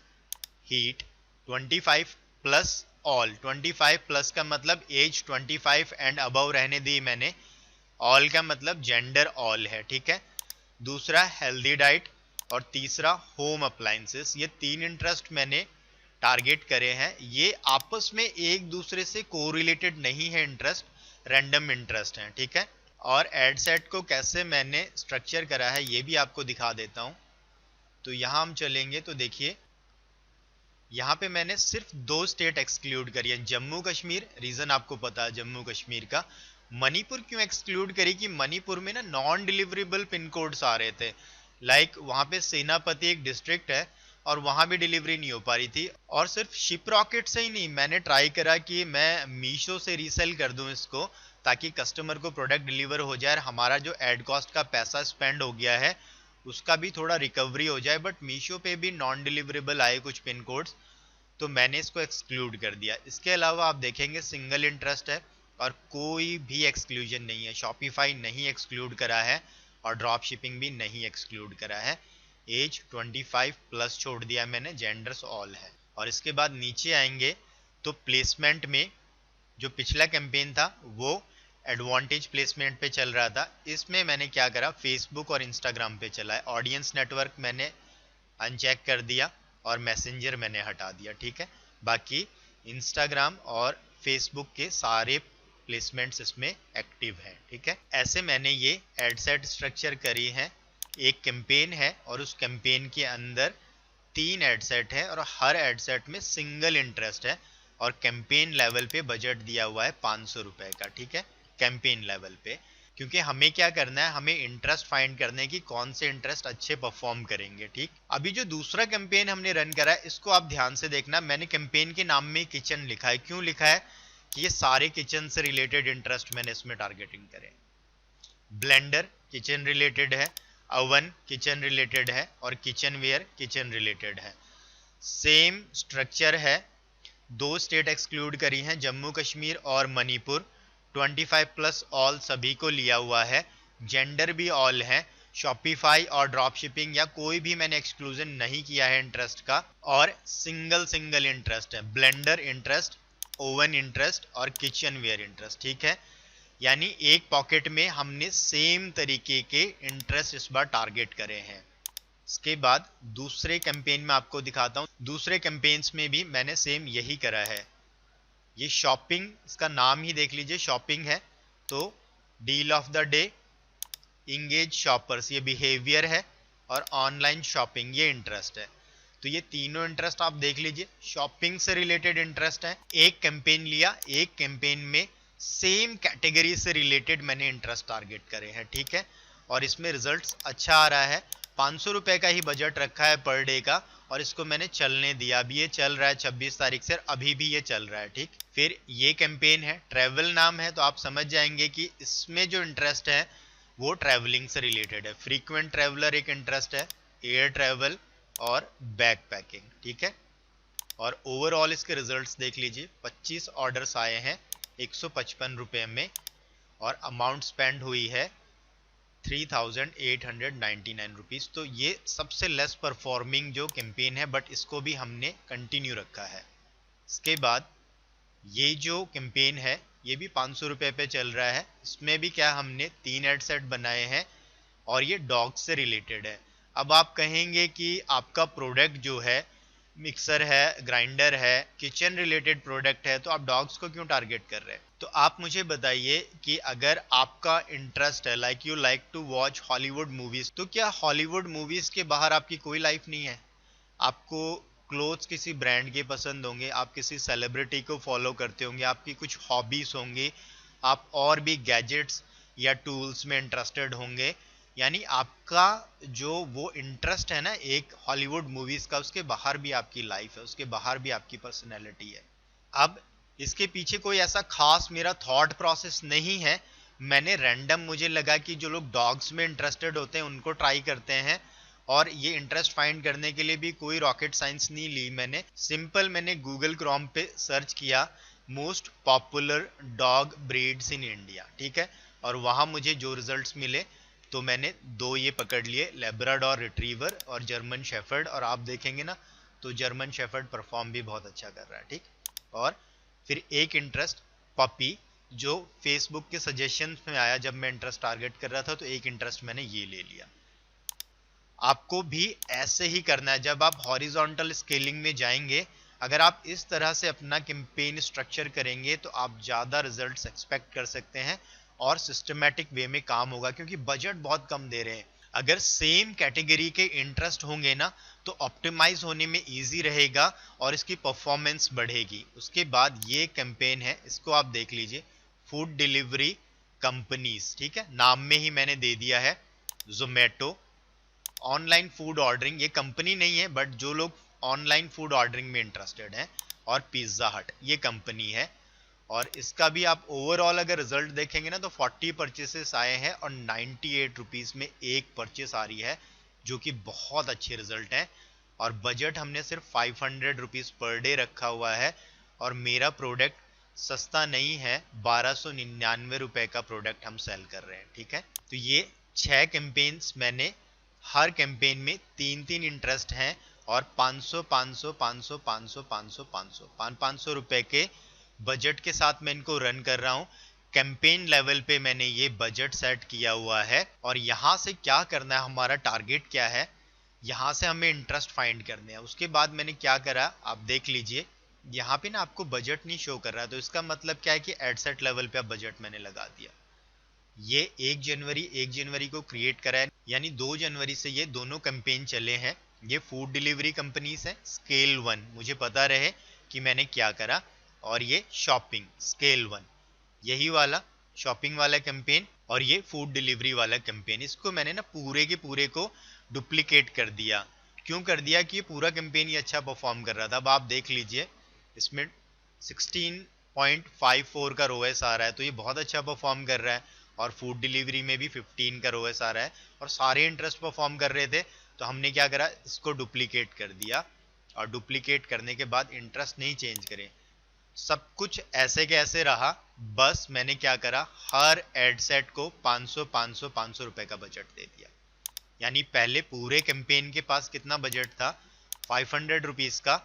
हीट 25 प्लस ऑल, 25 प्लस का मतलब एज 25 एंड अबव रहने दी मैंने, ऑल का मतलब जेंडर ऑल है, ठीक है। दूसरा हेल्दी डाइट और तीसरा होम अप्लायंसेस। ये तीन इंटरेस्ट मैंने टारगेट करे हैं। ये आपस में एक दूसरे से कोरिलेटेड नहीं है इंटरेस्ट, रैंडम इंटरेस्ट हैं, ठीक है। और एड सेट को कैसे मैंने स्ट्रक्चर करा है ये भी आपको दिखा देता हूं। तो यहां हम चलेंगे तो देखिए यहाँ पे मैंने सिर्फ दो स्टेट एक्सक्लूड करी है, जम्मू कश्मीर, रीजन आपको पता है जम्मू कश्मीर का। मणिपुर क्यों एक्सक्लूड करी कि मणिपुर में ना नॉन डिलीवरेबल पिन कोड्स आ रहे थे। लाइक वहां पे सेनापति एक डिस्ट्रिक्ट है और वहां भी डिलीवरी नहीं हो पा रही थी। और सिर्फ शिप रॉकेट से ही नहीं, मैंने ट्राई करा कि मैं मीशो से रीसेल कर दूं इसको, ताकि कस्टमर को प्रोडक्ट डिलीवर हो जाए और हमारा जो एड कॉस्ट का पैसा स्पेंड हो गया है उसका भी थोड़ा रिकवरी हो जाए। बट मीशो पे भी नॉन डिलीवरेबल आए कुछ पिन कोड्स, तो मैंने इसको एक्सक्लूड कर दिया। इसके अलावा आप देखेंगे सिंगल इंटरेस्ट है और कोई भी एक्सक्लूजन नहीं है। शॉपिफाई नहीं एक्सक्लूड करा है और ड्रॉप शिपिंग भी नहीं एक्सक्लूड करा है। एज 25 प्लस छोड़ दिया मैंने, जेंडर्स ऑल है। और इसके बाद नीचे आएंगे तो प्लेसमेंट में जो पिछला कैंपेन था वो एडवांटेज प्लेसमेंट पे चल रहा था, इसमें मैंने क्या करा, फेसबुक और इंस्टाग्राम पे चला है। ऑडियंस नेटवर्क मैंने अनचेक कर दिया और मैसेंजर मैंने हटा दिया, ठीक है। बाकी इंस्टाग्राम और फेसबुक के सारे प्लेसमेंट्स इसमें एक्टिव हैं, ठीक है। ऐसे मैंने ये एड सेट स्ट्रक्चर करी है। एक कैंपेन है और उस कैंपेन के अंदर तीन एड सेट है और हर एड सेट में सिंगल इंटरेस्ट है और कैंपेन लेवल पे बजट दिया हुआ है 500 रुपए का, ठीक है, कैंपेन लेवल पे। क्योंकि हमें क्या करना है, हमें इंटरेस्ट फाइंड करने की कौन से इंटरेस्ट अच्छे परफॉर्म करेंगे, ठीक। अभी जो दूसरा कैंपेन हमने रन करा है इसको आप ध्यान से देखना, मैंने कैंपेन के नाम में किचन लिखा है। क्यों लिखा है कि ये सारे किचन से रिलेटेड इंटरेस्ट मैंने इसमें टारगेटिंग करे। ब्लेंडर किचन रिलेटेड है, ओवन किचन रिलेटेड है और किचन वेयर किचन रिलेटेड है। सेम स्ट्रक्चर है। दो स्टेट एक्सक्लूड करी हैं, जम्मू कश्मीर और मणिपुर। 25 प्लस ऑल सभी को लिया हुआ है, जेंडर भी ऑल है। शॉपिफाई और ड्रॉप शिपिंग या कोई भी मैंने एक्सक्लूजन नहीं किया है इंटरेस्ट का। और सिंगल सिंगल इंटरेस्ट है, ब्लेंडर इंटरेस्ट, ओवन इंटरेस्ट और किचन वेयर इंटरेस्ट, ठीक है। यानी एक पॉकेट में हमने सेम तरीके के इंटरेस्ट इस बार टारगेट करे हैं। इसके बाद दूसरे कैंपेन में आपको दिखाता हूं। दूसरे कैंपेन्स में भी मैंने सेम यही करा है। ये शॉपिंग, इसका नाम ही देख लीजिए शॉपिंग है। तो deal of the day, engage shoppers ये बिहेवियर है और ऑनलाइन शॉपिंग ये इंटरेस्ट है। तो ये तीनों इंटरेस्ट आप देख लीजिए, शॉपिंग से रिलेटेड इंटरेस्ट है। एक कैंपेन लिया, एक कैंपेन में सेम कैटेगरी से रिलेटेड मैंने इंटरेस्ट टारगेट करे हैं, ठीक है। और इसमें रिजल्ट्स अच्छा आ रहा है। 500 रुपए का ही बजट रखा है पर डे का और इसको मैंने चलने दिया। अभी ये चल रहा है 26 तारीख से, अभी भी ये चल रहा है, ठीक। फिर ये कैंपेन है, ट्रैवल नाम है, तो आप समझ जाएंगे कि इसमें जो इंटरेस्ट है वो ट्रैवलिंग से रिलेटेड है। फ्रीक्वेंट ट्रैवलर एक इंटरेस्ट है, एयर ट्रैवल और बैग पैकिंग, ठीक है। और ओवरऑल इसके रिजल्ट्स देख लीजिए, 25 ऑर्डर्स आए हैं 155 रुपए में और अमाउंट स्पेंड हुई है 3,899 रुपीज़। तो ये सबसे लेस परफॉर्मिंग जो कैंपेन है, बट इसको भी हमने कंटिन्यू रखा है। इसके बाद ये जो कैंपेन है ये भी 500 रुपये पे चल रहा है। इसमें भी क्या हमने 3 एड सेट बनाए हैं और ये डॉग से रिलेटेड है। अब आप कहेंगे कि आपका प्रोडक्ट जो है मिक्सर है, ग्राइंडर है, किचन रिलेटेड प्रोडक्ट है, तो आप डॉग्स को क्यों टारगेट कर रहे हैं? तो आप मुझे बताइए कि अगर आपका इंटरेस्ट है, like you like to watch Hollywood movies, तो क्या हॉलीवुड मूवीज के बाहर आपकी कोई लाइफ नहीं है? आपको क्लोथ्स किसी ब्रांड के पसंद होंगे, आप किसी सेलिब्रिटी को फॉलो करते होंगे, आपकी कुछ हॉबीज होंगी, आप और भी गैजेट्स या टूल्स में इंटरेस्टेड होंगे। यानी आपका जो वो इंटरेस्ट है ना एक हॉलीवुड मूवीज का, उसके बाहर भी आपकी लाइफ है, उसके बाहर भी आपकी पर्सनैलिटी है। अब इसके पीछे कोई ऐसा खास मेरा थॉट प्रोसेस नहीं है। मैंने रैंडम, मुझे लगा कि जो लोग डॉग्स में इंटरेस्टेड होते हैं उनको ट्राई करते हैं, और ये इंटरेस्ट फाइंड करने के लिए भी कोई रॉकेट साइंस नहीं ली मैंने। सिंपल मैंने गूगल क्रोम पे सर्च किया most popular dog breeds in India, ठीक है, और वहां मुझे जो रिजल्ट्स मिले तो मैंने दो ये पकड़ लिए, लेब्राडोर रिट्रीवर और जर्मन शेफर्ड। और आप देखेंगे ना तो जर्मन शेफर्ड परफॉर्म भी बहुत अच्छा कर रहा है, ठीक। और फिर एक इंटरेस्ट पपी, जो फेसबुक के सजेशन में आया जब मैं इंटरेस्ट टारगेट कर रहा था, तो एक इंटरेस्ट मैंने ये ले लिया। आपको भी ऐसे ही करना है। जब आप हॉरिजॉन्टल स्केलिंग में जाएंगे, अगर आप इस तरह से अपना कैंपेन स्ट्रक्चर करेंगे तो आप ज़्यादा रिजल्ट्स एक्सपेक्ट कर सकते हैं और सिस्टमेटिक वे में काम होगा, क्योंकि बजट बहुत कम दे रहे हैं। अगर सेम कैटेगरी के इंटरेस्ट होंगे ना तो ऑप्टिमाइज होने में इजी रहेगा और इसकी परफॉर्मेंस बढ़ेगी। उसके बाद ये कैंपेन है, इसको आप देख लीजिए, फूड डिलीवरी कंपनीज, ठीक है, नाम में ही मैंने दे दिया है। जोमेटो ऑनलाइन फूड ऑर्डरिंग, ये कंपनी नहीं है बट जो लोग ऑनलाइन फूड ऑर्डरिंग में इंटरेस्टेड हैं, और पिज्ज़ा हट ये कंपनी है। और इसका भी आप ओवरऑल अगर रिजल्ट देखेंगे ना तो 40 परचेसेस आए हैं और 98 रुपीज़ में एक परचेस आ रही है, जो कि बहुत अच्छे रिजल्ट हैं। और बजट हमने सिर्फ 500 रुपीज़ पर डे रखा हुआ है, और मेरा प्रोडक्ट सस्ता नहीं है, 1299 रुपए का प्रोडक्ट हम सेल कर रहे हैं, ठीक है। तो ये 6 कैंपेन्स मैंने, हर कैंपेन में 3-3 इंटरेस्ट हैं और 500 500 500 500 500 500 500 रुपए के बजट के साथ मैं इनको रन कर रहा हूँ। कैंपेन लेवल पे मैंने ये बजट सेट किया हुआ है, और यहाँ से क्या करना है, हमारा टारगेट क्या है, यहाँ से हमें इंटरेस्ट फाइंड करने हैं। उसके बाद मैंने क्या करा, आप देख लीजिए, यहाँ पे ना आपको बजट नहीं शो कर रहा, तो इसका मतलब क्या है कि एड सेट लेवल पे अब बजट मैंने लगा दिया। ये 1 जनवरी को क्रिएट करा है, यानी 2 जनवरी से ये दोनों कैंपेन चले हैं। ये फूड डिलीवरी कंपनीज है, स्केल 1, मुझे पता रहे कि मैंने क्या करा। और ये शॉपिंग स्केल 1, यही वाला शॉपिंग वाला कैंपेन, और ये फूड डिलीवरी वाला कैंपेन, इसको मैंने ना पूरे के पूरे को डुप्लीकेट कर दिया। क्यों कर दिया कि ये पूरा कैंपेन ही अच्छा परफॉर्म कर रहा था। अब आप देख लीजिए, इसमें 16.54 का रोएस आ रहा है, तो ये बहुत अच्छा परफॉर्म कर रहा है। और फूड डिलीवरी में भी 15 का रोएस आ रहा है, और सारे इंटरेस्ट परफॉर्म कर रहे थे। तो हमने क्या करा, इसको डुप्लीकेट कर दिया, और डुप्लीकेट करने के बाद इंटरेस्ट नहीं चेंज करें, सब कुछ ऐसे के ऐसे रहा। बस मैंने क्या करा, हर एड सेट को 500 500 500 रुपए का बजट दे दिया। यानी पहले पूरे कैंपेन के पास कितना बजट था, 500 रुपीज का।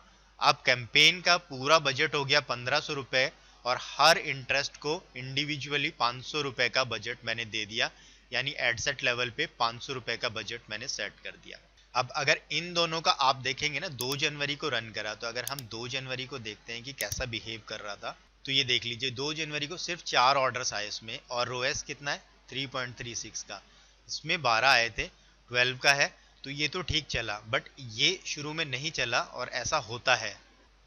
अब कैंपेन का पूरा बजट हो गया 1500 रुपए, और हर इंटरेस्ट को इंडिविजुअली 500 रुपए का बजट मैंने दे दिया। यानी एडसेट लेवल पे 500 रुपए का बजट मैंने सेट कर दिया। अब अगर इन दोनों का आप देखेंगे ना, 2 जनवरी को रन करा, तो अगर हम 2 जनवरी को देखते हैं कि कैसा बिहेव कर रहा था, तो ये देख लीजिए, 2 जनवरी को सिर्फ 4 ऑर्डर्स आए इसमें, और रोएस कितना है 3.36 का, इसमें 12 आए थे, 12 का है, तो ये तो ठीक चला। बट ये शुरू में नहीं चला, और ऐसा होता है।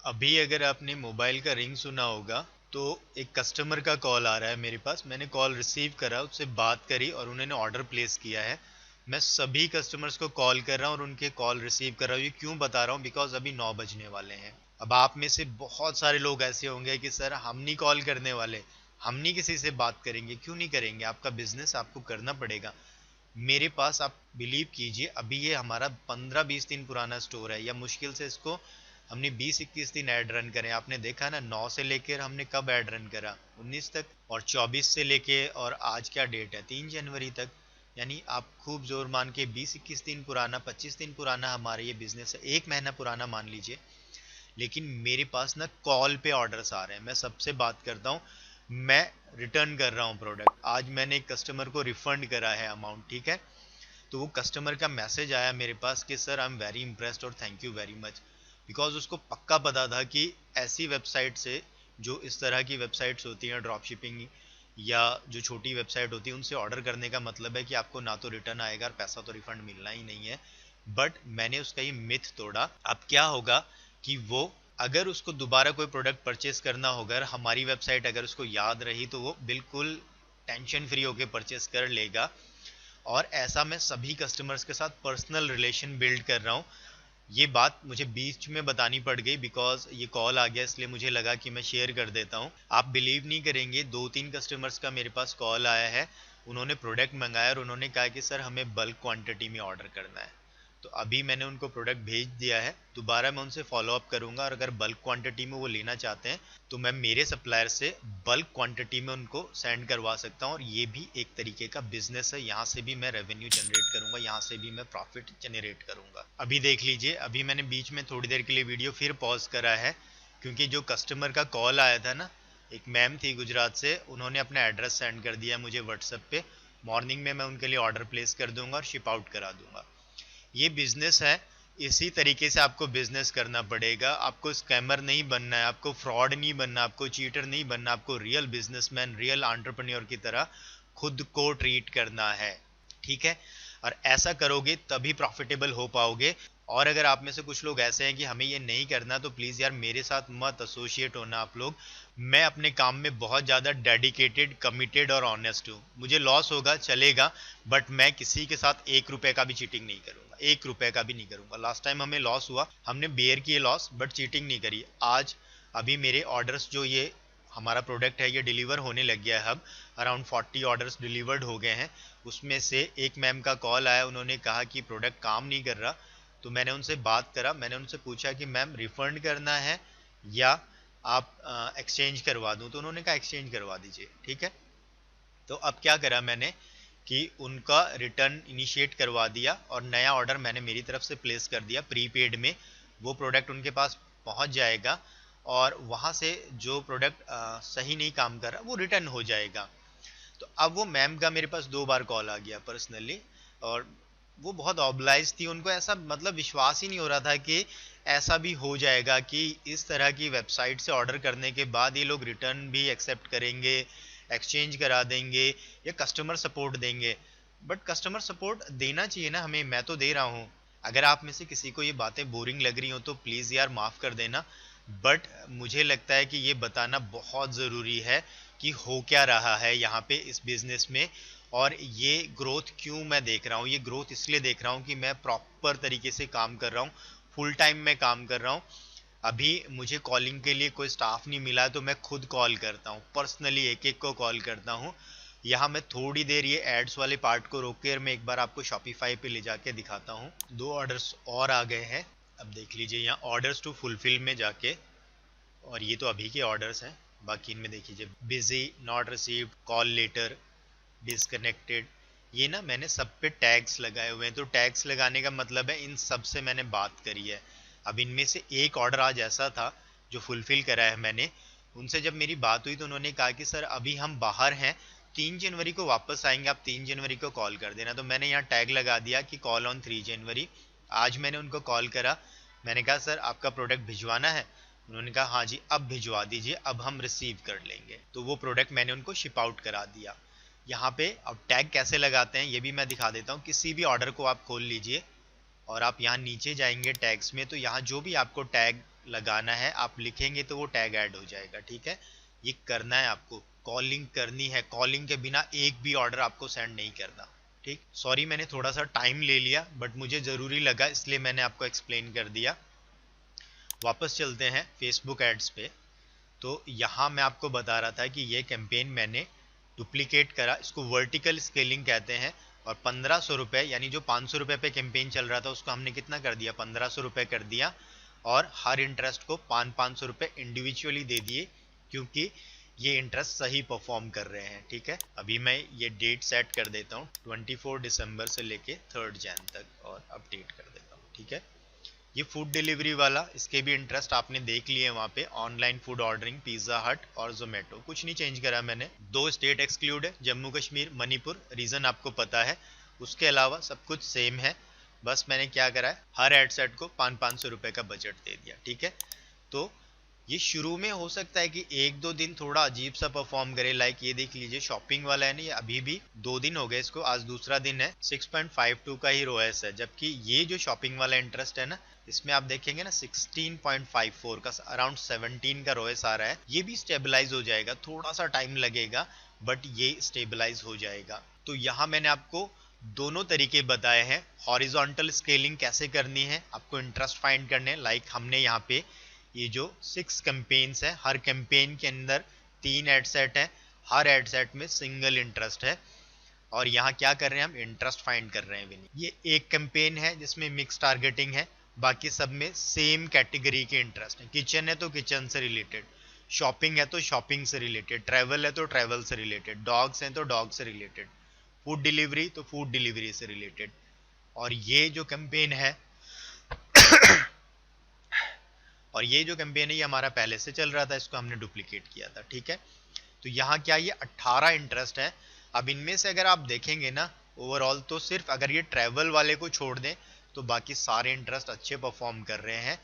अभी अगर आपने मोबाइल का रिंग सुना होगा, तो एक कस्टमर का कॉल आ रहा है मेरे पास, मैंने कॉल रिसीव करा, उससे बात करी और उन्होंने ऑर्डर प्लेस किया है। मैं सभी कस्टमर्स को कॉल कर रहा हूँ और उनके कॉल रिसीव कर रहा हूँ। ये क्यों बता रहा हूँ, बिकॉज अभी 9 बजने वाले हैं। अब आप में से बहुत सारे लोग ऐसे होंगे कि सर हम नहीं कॉल करने वाले, हम नहीं किसी से बात करेंगे। क्यों नहीं करेंगे, आपका बिजनेस आपको करना पड़ेगा। मेरे पास आप बिलीव कीजिए, अभी ये हमारा 15-20 दिन पुराना स्टोर है, या मुश्किल से इसको हमने 20-21 दिन ऐड रन करें। आपने देखा ना, 9 से लेकर हमने कब ऐड रन करा, 19 तक, और 24 से लेके और आज क्या डेट है, 3 जनवरी तक। यानी आप खूब जोर मान के 20-21 दिन पुराना, 25 दिन पुराना हमारा ये बिजनेस है, 1 महीना पुराना मान लीजिए, लेकिन मेरे पास ना कॉल पे ऑर्डर्स आ रहे हैं। मैं सबसे बात करता हूँ, मैं रिटर्न कर रहा हूँ प्रोडक्ट। आज मैंने एक कस्टमर को रिफंड करा है अमाउंट, ठीक है। तो वो कस्टमर का मैसेज आया मेरे पास कि sir I am very impressed और thank you very much, because उसको पक्का पता था कि ऐसी वेबसाइट से, जो इस तरह की वेबसाइट्स होती हैं ड्रॉप शिपिंग या जो छोटी वेबसाइट होती है, उनसे ऑर्डर करने का मतलब है कि आपको ना तो रिटर्न आएगा और पैसा तो रिफंड मिलना ही नहीं है। बट मैंने उसका ये मिथ तोड़ा। अब क्या होगा कि वो, अगर उसको दोबारा कोई प्रोडक्ट परचेस करना होगा, हमारी वेबसाइट अगर उसको याद रही, तो वो बिल्कुल टेंशन फ्री होकर परचेस कर लेगा। और ऐसा मैं सभी कस्टमर्स के साथ पर्सनल रिलेशन बिल्ड कर रहा हूँ। ये बात मुझे बीच में बतानी पड़ गई बिकॉज ये कॉल आ गया, इसलिए मुझे लगा कि मैं शेयर कर देता हूँ। आप बिलीव नहीं करेंगे, 2-3 कस्टमर्स का मेरे पास कॉल आया है। उन्होंने प्रोडक्ट मंगाया और उन्होंने कहा कि सर हमें बल्क क्वांटिटी में ऑर्डर करना है। तो अभी मैंने उनको प्रोडक्ट भेज दिया है, दोबारा मैं उनसे फॉलो अप करूंगा, और अगर बल्क क्वांटिटी में वो लेना चाहते हैं तो मैं मेरे सप्लायर से बल्क क्वांटिटी में उनको सेंड करवा सकता हूँ। और ये भी एक तरीके का बिजनेस है, यहाँ से भी मैं रेवेन्यू जनरेट करूंगा, यहाँ से भी मैं प्रॉफिट जनरेट करूंगा। अभी देख लीजिए, अभी मैंने बीच में थोड़ी देर के लिए वीडियो फिर पॉज करा है, क्योंकि जो कस्टमर का कॉल आया था ना, एक मैम थी गुजरात से, उन्होंने अपना एड्रेस सेंड कर दिया मुझे व्हाट्सएप पे। मॉर्निंग में मैं उनके लिए ऑर्डर प्लेस कर दूंगा और शिप आउट करा दूंगा। ये बिजनेस है, इसी तरीके से आपको बिजनेस करना पड़ेगा। आपको स्कैमर नहीं बनना है, आपको फ्रॉड नहीं बनना, आपको चीटर नहीं बनना, आपको रियल बिजनेसमैन, रियल एंटरप्रेन्योर की तरह खुद को ट्रीट करना है, ठीक है। और ऐसा करोगे तभी प्रॉफिटेबल हो पाओगे। और अगर आप में से कुछ लोग ऐसे हैं कि हमें ये नहीं करना, तो प्लीज़ यार मेरे साथ मत एसोसिएट होना आप लोग। मैं अपने काम में बहुत ज़्यादा डेडिकेटेड, कमिटेड और ऑनेस्ट हूँ। मुझे लॉस होगा चलेगा, बट मैं किसी के साथ 1 रुपए का भी चीटिंग नहीं करूँगा, 1 रुपए का भी नहीं करूँगा। लास्ट टाइम हमें लॉस हुआ, हमने बेयर किए लॉस, बट चीटिंग नहीं करी। आज अभी मेरे ऑर्डर्स, जो ये हमारा प्रोडक्ट है, ये डिलीवर होने लग गया है। अब अराउंड 40 ऑर्डर्स डिलीवर्ड हो गए हैं। उसमें से एक मैम का कॉल आया, उन्होंने कहा कि प्रोडक्ट काम नहीं कर रहा। तो मैंने उनसे बात करा, मैंने उनसे पूछा कि मैम रिफंड करना है या आप एक्सचेंज करवा दूं, तो उन्होंने कहा एक्सचेंज करवा दीजिए, ठीक है। तो अब क्या करा मैंने कि उनका रिटर्न इनिशिएट करवा दिया और नया ऑर्डर मैंने मेरी तरफ से प्लेस कर दिया प्रीपेड में। वो प्रोडक्ट उनके पास पहुंच जाएगा और वहां से जो प्रोडक्ट सही नहीं काम कर रहा वो रिटर्न हो जाएगा। तो अब वो मैम का मेरे पास 2 बार कॉल आ गया पर्सनली, और वो बहुत ऑब्लाइज थी। उनको ऐसा मतलब विश्वास ही नहीं हो रहा था कि ऐसा भी हो जाएगा कि इस तरह की वेबसाइट से ऑर्डर करने के बाद ये लोग रिटर्न भी एक्सेप्ट करेंगे, एक्सचेंज करा देंगे या कस्टमर सपोर्ट देंगे। बट कस्टमर सपोर्ट देना चाहिए ना हमें, मैं तो दे रहा हूँ। अगर आप में से किसी को ये बातें बोरिंग लग रही हो तो प्लीज़ यार माफ़ कर देना। बट मुझे लगता है कि ये बताना बहुत ज़रूरी है कि हो क्या रहा है यहाँ पे इस बिज़नेस में, और ये ग्रोथ क्यों मैं देख रहा हूँ। ये ग्रोथ इसलिए देख रहा हूँ कि मैं प्रॉपर तरीके से काम कर रहा हूँ, फुल टाइम में काम कर रहा हूँ। अभी मुझे कॉलिंग के लिए कोई स्टाफ नहीं मिला है, तो मैं खुद कॉल करता हूँ, पर्सनली एक एक को कॉल करता हूँ। यहाँ मैं थोड़ी देर ये एड्स वाले पार्ट को रोक कर मैं एक बार आपको शॉपिफाई पे ले जाके दिखाता हूँ। 2 ऑर्डर्स और आ गए हैं, अब देख लीजिए यहाँ ऑर्डर्स टू फुलफिल में जाके, और ये तो अभी के ऑर्डर्स हैं। बाकी इनमें देख लीजिए busy, not received, call letter, disconnected. ये ना मैंने सब पे टैग्स लगाए हुए हैं, तो टैग्स लगाने का मतलब है इन सब से मैंने बात करी है। अब इनमें से एक ऑर्डर आज ऐसा था जो फुलफिल करा है मैंने। उनसे जब मेरी बात हुई तो उन्होंने कहा कि सर अभी हम बाहर हैं, 3 जनवरी को वापस आएंगे, आप 3 जनवरी को कॉल कर देना। तो मैंने यहाँ टैग लगा दिया कि कॉल ऑन 3 जनवरी। आज मैंने उनको कॉल करा, मैंने कहा सर आपका प्रोडक्ट भिजवाना है। उन्होंने कहा हाँ जी अब भिजवा दीजिए, अब हम रिसीव कर लेंगे। तो वो प्रोडक्ट मैंने उनको शिप आउट करा दिया। यहाँ पे अब टैग कैसे लगाते हैं ये भी मैं दिखा देता हूँ। किसी भी ऑर्डर को आप खोल लीजिए और आप यहाँ नीचे जाएंगे टैग्स में, तो यहाँ जो भी आपको टैग लगाना है आप लिखेंगे तो वो टैग ऐड हो जाएगा, ठीक है। ये करना है आपको, कॉलिंग करनी है, कॉलिंग के बिना एक भी ऑर्डर आपको सेंड नहीं करना, ठीक। सॉरी मैंने थोड़ा सा टाइम ले लिया, बट मुझे ज़रूरी लगा इसलिए मैंने आपको एक्सप्लेन कर दिया। वापस चलते हैं फेसबुक एड्स पे। तो यहाँ मैं आपको बता रहा था कि ये कैंपेन मैंने डुप्लीकेट करा, इसको वर्टिकल स्केलिंग कहते हैं। और 1500 रुपये, यानी जो 500 रुपये पे कैंपेन चल रहा था उसको हमने कितना कर दिया, 1500 रुपये कर दिया। और हर इंटरेस्ट को 500 रुपये इंडिविजुअली दे दिए, क्योंकि ये इंटरेस्ट सही परफॉर्म कर रहे हैं। ठीक है, अभी मैं ये डेट सेट कर देता हूँ 24 दिसंबर से लेके 3 जैन तक और अपडेट कर देता हूँ। ठीक है, ये फूड डिलीवरी वाला, इसके भी इंटरेस्ट आपने देख लिए वहाँ पे, ऑनलाइन फूड ऑर्डरिंग, पिज्जा हट और जोमेटो, कुछ नहीं चेंज करा मैंने। 2 स्टेट एक्सक्लूड है, जम्मू कश्मीर, मणिपुर, रीजन आपको पता है। उसके अलावा सब कुछ सेम है, बस मैंने क्या करा है, हर एड सेट को 500-500 रुपए का बजट दे दिया। ठीक है, तो ये शुरू में हो सकता है कि 1-2 दिन थोड़ा अजीब सा परफॉर्म करे, लाइक ये देख लीजिए शॉपिंग वाला है ना, ये अभी भी 2 दिन हो गए इसको, आज दूसरा दिन है, 6.52 का ही रोएस है, जबकि ये जो शॉपिंग वाला इंटरेस्ट है ना, इसमें आप देखेंगे ना 16.54 का, अराउंड 17 का रोएस आ रहा है। ये भी स्टेबलाइज हो जाएगा, थोड़ा सा टाइम लगेगा बट ये स्टेबलाइज हो जाएगा। तो यहाँ मैंने आपको दोनों तरीके बताए हैं, हॉरिजॉन्टल स्केलिंग कैसे करनी है, आपको इंटरेस्ट फाइंड करने, लाइक हमने यहाँ पे ये जो 6 कैंपेन्स है, हर कैंपेन के अंदर 3 एड सेट है, हर एड सेट में सिंगल इंटरेस्ट है, और यहाँ क्या कर रहे हैं, हम इंटरेस्ट फाइंड कर रहे हैं विनी। ये एक कैंपेन है जिसमें मिक्स टारगेटिंग है, बाकी सब में सेम कैटेगरी के इंटरेस्ट है। किचन है तो किचन से रिलेटेड, शॉपिंग है तो शॉपिंग से रिलेटेड, ट्रैवल है तो ट्रैवल से रिलेटेड, डॉग्स हैं तो डॉग से रिलेटेड, फूड डिलीवरी तो फूड डिलीवरी से रिलेटेड। और ये जो कैंपेन है और ये जो कैंपेन है ये हमारा पहले से चल रहा था, इसको हमने डुप्लीकेट किया था। ठीक है, तो यहाँ क्या, ये 18 इंटरेस्ट है। अब इनमें से अगर आप देखेंगे ना ओवरऑल, तो सिर्फ अगर ये ट्रैवल वाले को छोड़ दें तो बाकी सारे इंटरेस्ट अच्छे परफॉर्म कर रहे हैं,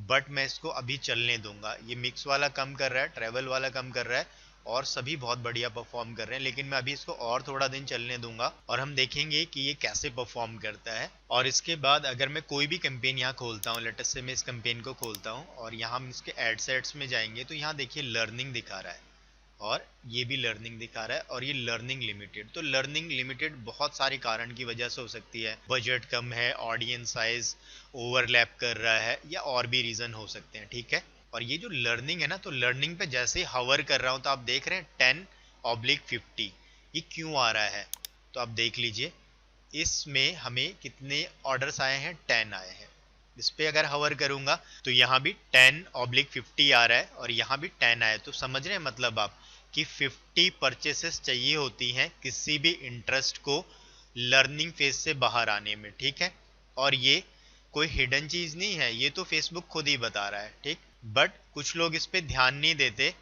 बट मैं इसको अभी चलने दूंगा। ये मिक्स वाला कम कर रहा है, ट्रैवल वाला कम कर रहा है, और सभी बहुत बढ़िया परफॉर्म कर रहे हैं, लेकिन मैं अभी इसको और थोड़ा दिन चलने दूंगा और हम देखेंगे कि ये कैसे परफॉर्म करता है। और इसके बाद अगर मैं कोई भी कैंपेन यहाँ खोलता हूँ, लेटेस्ट से मैं इस कैंपेन को खोलता हूँ और यहाँ हम इसके एड सेट्स में जाएंगे, तो यहाँ देखिए लर्निंग दिखा रहा है और ये भी लर्निंग दिखा रहा है, और ये लर्निंग लिमिटेड। तो लर्निंग लिमिटेड बहुत सारे कारण की वजह से हो सकती है, बजट कम है, ऑडियंस साइज ओवरलैप कर रहा है, या और भी रीजन हो सकते हैं। ठीक है, और ये जो लर्निंग है ना, तो लर्निंग पे जैसे ही हवर कर रहा हूं तो आप देख रहे हैं 10/50, ये क्यों आ रहा है, तो आप देख लीजिए इसमें हमें कितने ऑर्डर्स आए हैं, 10 आए हैं। इस पे अगर हवर करूंगा तो यहाँ भी 10/50 आ रहा है और यहाँ भी 10 आया, तो समझ रहे हैं मतलब आप कि 50 परचेसेस चाहिए होती हैं किसी भी इंटरेस्ट को लर्निंग फेज से बाहर आने में। ठीक है, और ये कोई हिडन चीज नहीं है, ये तो फेसबुक खुद ही बता रहा है। ठीक, बट कुछ लोग इस पे ध्यान नहीं देते।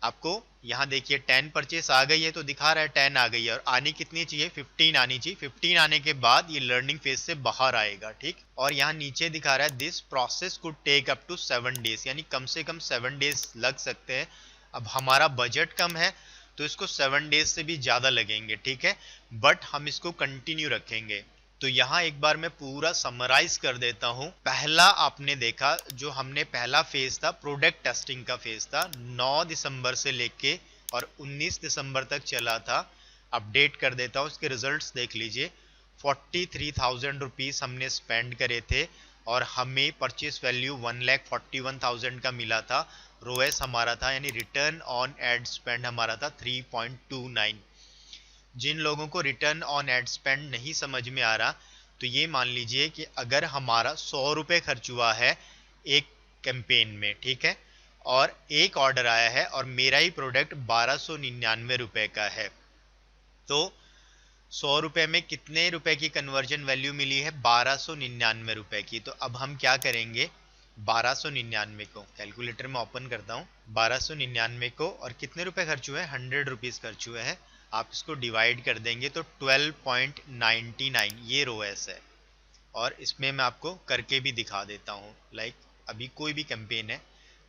आपको यहाँ देखिए 10 परचेस आ गई है तो दिखा रहा है 10 आ गई है, और आनी कितनी चाहिए, 15 आनी चाहिए। 15 आने के बाद ये लर्निंग फेज से बाहर आएगा। ठीक, और यहाँ नीचे दिखा रहा है this process could take up to 7 days, यानी कम से कम 7 डेज लग सकते हैं। अब हमारा बजट कम है तो इसको 7 डेज से भी ज्यादा लगेंगे। ठीक है, बट हम इसको कंटिन्यू रखेंगे। तो यहाँ एक बार मैं पूरा समराइज कर देता हूँ। पहला आपने देखा, जो हमने पहला फेज था प्रोडक्ट टेस्टिंग का फेज था, 9 दिसंबर से लेके और 19 दिसंबर तक चला था। अपडेट कर देता हूँ, इसके रिजल्ट्स देख लीजिए। 43,000 रुपीज हमने स्पेंड करे थे और हमें परचेस वैल्यू 1,41,000 का मिला था। रोएस हमारा था, यानी रिटर्न ऑन एड स्पेंड हमारा था 3.29। जिन लोगों को रिटर्न ऑन एड स्पेंड नहीं समझ में आ रहा, तो ये मान लीजिए कि अगर हमारा 100 रुपये खर्च हुआ है एक कैंपेन में, ठीक है, और एक ऑर्डर आया है और मेरा ही प्रोडक्ट 1299 रुपए का है, तो 100 रुपए में कितने रुपए की कन्वर्जन वैल्यू मिली है, 1299 रुपए की। तो अब हम क्या करेंगे, 1299 को कैलकुलेटर में ओपन करता हूँ, 1299 को, और कितने रुपए खर्च हुए हैं, 100 रुपीज खर्च हुए हैं। आप इसको डिवाइड कर देंगे तो 12.99 ये रोएस है। और इसमें मैं आपको करके भी दिखा देता हूँ, लाइक अभी कोई भी कैंपेन है,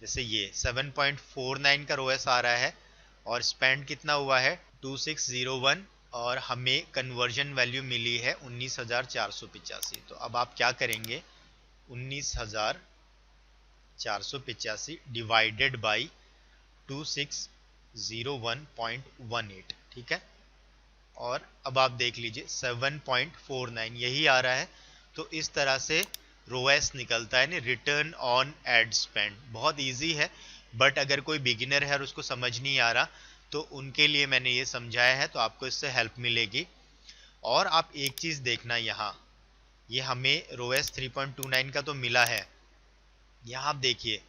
जैसे ये 7.49 का रोएस आ रहा है और स्पेंड कितना हुआ है 2601, और हमें कन्वर्जन वैल्यू मिली है 19,485। तो अब आप क्या करेंगे, 19,485 डिवाइडेड बाई 2601.18, ठीक है, और अब आप देख लीजिए 7.49 यही आ रहा है। तो इस तरह से रोएस निकलता है, रिटर्न ऑन एड स्पेंड। बहुत इजी है, बट अगर कोई बिगिनर है और उसको समझ नहीं आ रहा तो उनके लिए मैंने ये समझाया है, तो आपको इससे हेल्प मिलेगी। और आप एक चीज देखना, यहाँ ये हमें रोएस 3.29 का तो मिला है, यहाँ आप देखिए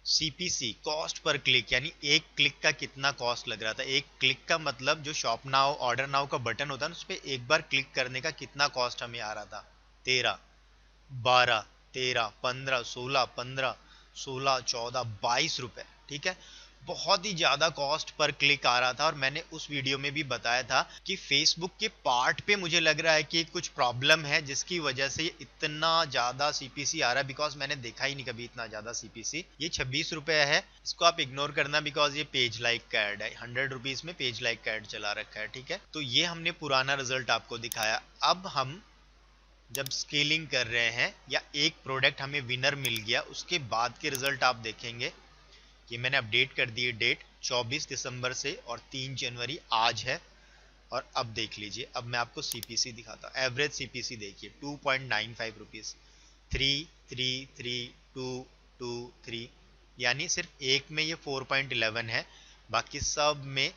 CPC कॉस्ट पर क्लिक, यानी एक क्लिक का कितना कॉस्ट लग रहा था। एक क्लिक का मतलब जो शॉप नाउ ऑर्डर नाउ का बटन होता है ना, उस पर एक बार क्लिक करने का कितना कॉस्ट हमें आ रहा था। 13, 12, 13, 15, 16, 15, 16, 14, 22 रुपए। ठीक है, बहुत ही ज्यादा कॉस्ट पर क्लिक आ रहा था। और मैंने उस वीडियो में भी बताया था कि फेसबुक के पार्ट पे मुझे लग रहा है कि कुछ प्रॉब्लम है जिसकी वजह से इतना ज्यादा CPC आ रहा है, बिकॉज मैंने देखा ही नहीं कभी इतना ज्यादा CPC। ये 26 रुपए है, इसको आप इग्नोर करना बिकॉज ये पेज लाइक का एड है। 100 रुपीज में पेज लाइक का एड चला रखा है। ठीक है, तो ये हमने पुराना रिजल्ट आपको दिखाया। अब हम जब स्केलिंग कर रहे हैं या एक प्रोडक्ट हमें विनर मिल गया, उसके बाद के रिजल्ट आप देखेंगे। ये मैंने अपडेट कर दी डेट 24 दिसंबर से, और 3 जनवरी आज है। और अब देख लीजिए, अब मैं आपको CPC दिखाता हूँ। एवरेज CPC देखिए 2.95 रुपीज, 3, 3, 3, 2, 2, 3, यानी सिर्फ एक में ये 4.11 है, बाकी सब में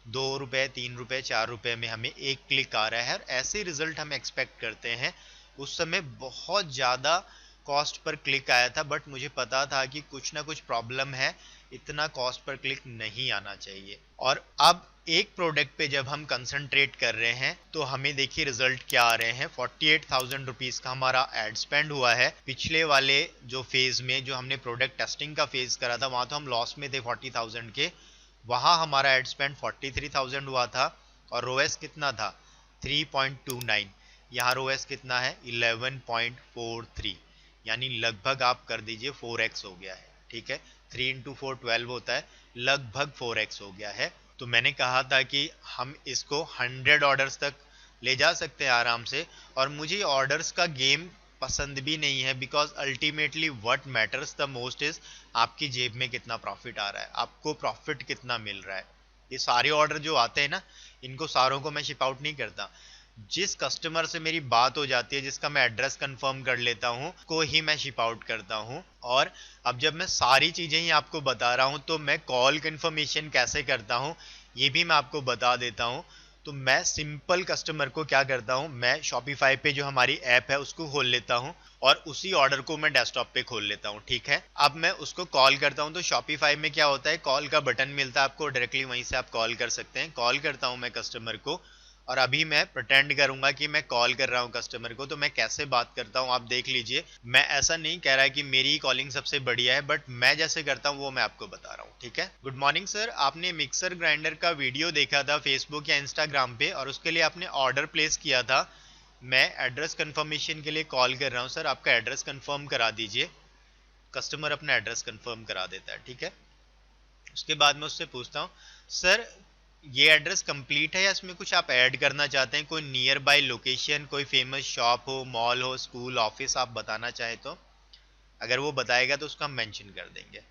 2 रुपए, 3 रुपए, 4 रुपए में हमें एक क्लिक आ रहा है। और ऐसे रिजल्ट हम एक्सपेक्ट करते हैं। उस समय बहुत ज़्यादा कॉस्ट पर क्लिक आया था, बट मुझे पता था कि कुछ ना कुछ प्रॉब्लम है, इतना कॉस्ट पर क्लिक नहीं आना चाहिए। और अब एक प्रोडक्ट पे जब हम कंसंट्रेट कर रहे हैं तो हमें देखिए रिजल्ट क्या आ रहे हैं। 48,000 रुपीज का हमारा एड स्पेंड हुआ है। पिछले वाले जो फेज में, जो हमने प्रोडक्ट टेस्टिंग का फेज करा था, वहां तो हम लॉस में थे 40,000 के। वहां हमारा एड स्पेंड 43,000 हुआ था। और रोएस कितना था? 3.29। यहाँ रोएस कितना है? 11.43, यानी लगभग आप कर दीजिए 4x हो गया है। ठीक है, 3 इंटू 4 12 होता है, लगभग 4x हो गया है। तो मैंने कहा था कि हम इसको 100 ऑर्डर्स तक ले जा सकते हैं आराम से। और मुझे ऑर्डर्स का गेम पसंद भी नहीं है, because ultimately what matters the most is आपकी जेब में कितना प्रॉफिट आ रहा है, आपको प्रॉफिट कितना मिल रहा है। ये सारे ऑर्डर जो आते हैं ना, इनको सारों को मैं शिप आउट नहीं करता। जिस कस्टमर से मेरी बात हो जाती है, जिसका मैं एड्रेस कंफर्म कर लेता हूँ, को ही मैं शिप आउट करता हूँ। और अब जब मैं सारी चीजें ही आपको बता रहा हूँ, तो मैं कॉल कंफर्मेशन कैसे करता हूँ ये भी मैं आपको बता देता हूँ। तो मैं सिंपल कस्टमर को क्या करता हूँ, मैं शॉपिफाई पे जो हमारी ऐप है उसको खोल लेता हूँ, और उसी ऑर्डर को मैं डेस्कटॉप पे खोल लेता हूँ। ठीक है, अब मैं उसको कॉल करता हूँ। तो शॉपिफाई में क्या होता है, कॉल का बटन मिलता है आपको, डायरेक्टली वहीं से आप कॉल कर सकते हैं। कॉल करता हूँ मैं कस्टमर को, और अभी मैं प्रिटेंड करूंगा कि मैं कॉल कर रहा हूं कस्टमर को। तो मैं कैसे बात करता हूं आप देख लीजिए। मैं ऐसा नहीं कह रहा है कि मेरी कॉलिंग सबसे बढ़िया है, बट मैं जैसे करता हूं वो मैं आपको बता रहा हूं। ठीक है, गुड मॉर्निंग सर, आपने मिक्सर ग्राइंडर का वीडियो देखा था फेसबुक या इंस्टाग्राम पे, और उसके लिए आपने ऑर्डर प्लेस किया था। मैं एड्रेस कंफर्मेशन के लिए कॉल कर रहा हूँ सर, आपका एड्रेस कंफर्म करा दीजिए। कस्टमर अपना एड्रेस कंफर्म करा देता है। ठीक है, उसके बाद मैं उससे पूछता हूँ, सर ये एड्रेस कंप्लीट है या इसमें कुछ आप ऐड करना चाहते हैं? कोई नियर बाय लोकेशन, कोई फेमस शॉप हो, मॉल हो, स्कूल, ऑफिस आप बताना चाहें तो। अगर वो बताएगा तो उसका हम मेंशन कर देंगे।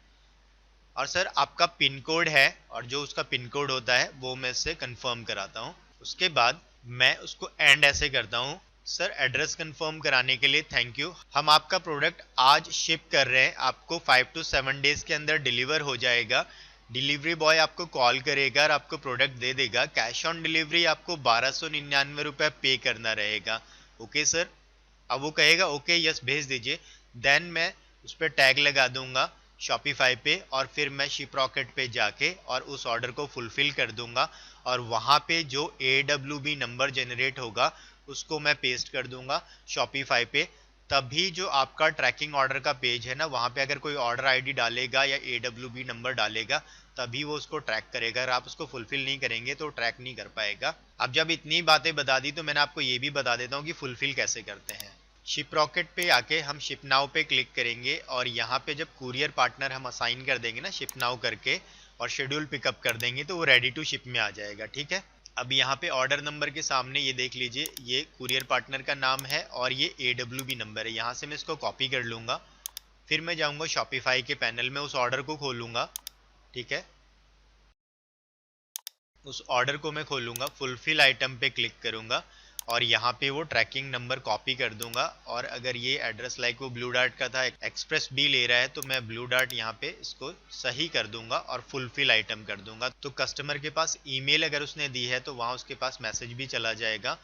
और सर आपका पिन कोड है, और जो उसका पिन कोड होता है वो मैं इससे कंफर्म कराता हूँ। उसके बाद मैं उसको एंड ऐसे करता हूँ, सर एड्रेस कंफर्म कराने के लिए थैंक यू। हम आपका प्रोडक्ट आज शिप कर रहे हैं, आपको 5 to 7 डेज के अंदर डिलीवर हो जाएगा। डिलीवरी बॉय आपको कॉल करेगा और आपको प्रोडक्ट दे देगा। कैश ऑन डिलीवरी आपको 1299 रुपये पे करना रहेगा। ओके सर, अब वो कहेगा ओके यस भेज दीजिए, देन मैं उस पर टैग लगा दूंगा शॉपिफाई पे, और फिर मैं शिप रॉकेट पे जाके और उस ऑर्डर को फुलफिल कर दूंगा। और वहां पे जो AWB नंबर जनरेट होगा उसको मैं पेस्ट कर दूंगा शॉपिफाई पे। तभी जो आपका ट्रैकिंग ऑर्डर का पेज है ना, वहां पे अगर कोई ऑर्डर आईडी डालेगा या AWB नंबर डालेगा, तभी वो उसको ट्रैक करेगा। अगर आप उसको फुलफिल नहीं करेंगे तो ट्रैक नहीं कर पाएगा। अब जब इतनी बातें बता दी, तो मैंने आपको ये भी बता देता हूँ कि फुलफिल कैसे करते हैं। शिप रॉकेट पे आके हम शिप नाउ पे क्लिक करेंगे, और यहाँ पे जब कुरियर पार्टनर हम असाइन कर देंगे ना शिप नाउ करके, और शेड्यूल पिकअप कर देंगे, तो वो रेडी टू शिप में आ जाएगा। ठीक है, अब यहाँ पे ऑर्डर नंबर के सामने ये देख लीजिए, ये कुरियर पार्टनर का नाम है और ये AWB नंबर है। यहाँ से मैं इसको कॉपी कर लूंगा, फिर मैं जाऊंगा शॉपिफाई के पैनल में, उस ऑर्डर को खोलूंगा। ठीक है, उस ऑर्डर को मैं खोलूंगा, फुलफिल आइटम पे क्लिक करूंगा, और यहाँ पे वो ट्रैकिंग नंबर कॉपी कर दूंगा। और अगर ये एड्रेस लाइक वो ब्लू डार्ट का था, एक्सप्रेस बी ले रहा है, तो मैं ब्लू डार्ट यहाँ पे इसको सही कर दूंगा और फुलफिल आइटम कर दूंगा। तो कस्टमर के पास ईमेल अगर उसने दी है तो वहाँ उसके पास मैसेज भी चला जाएगा।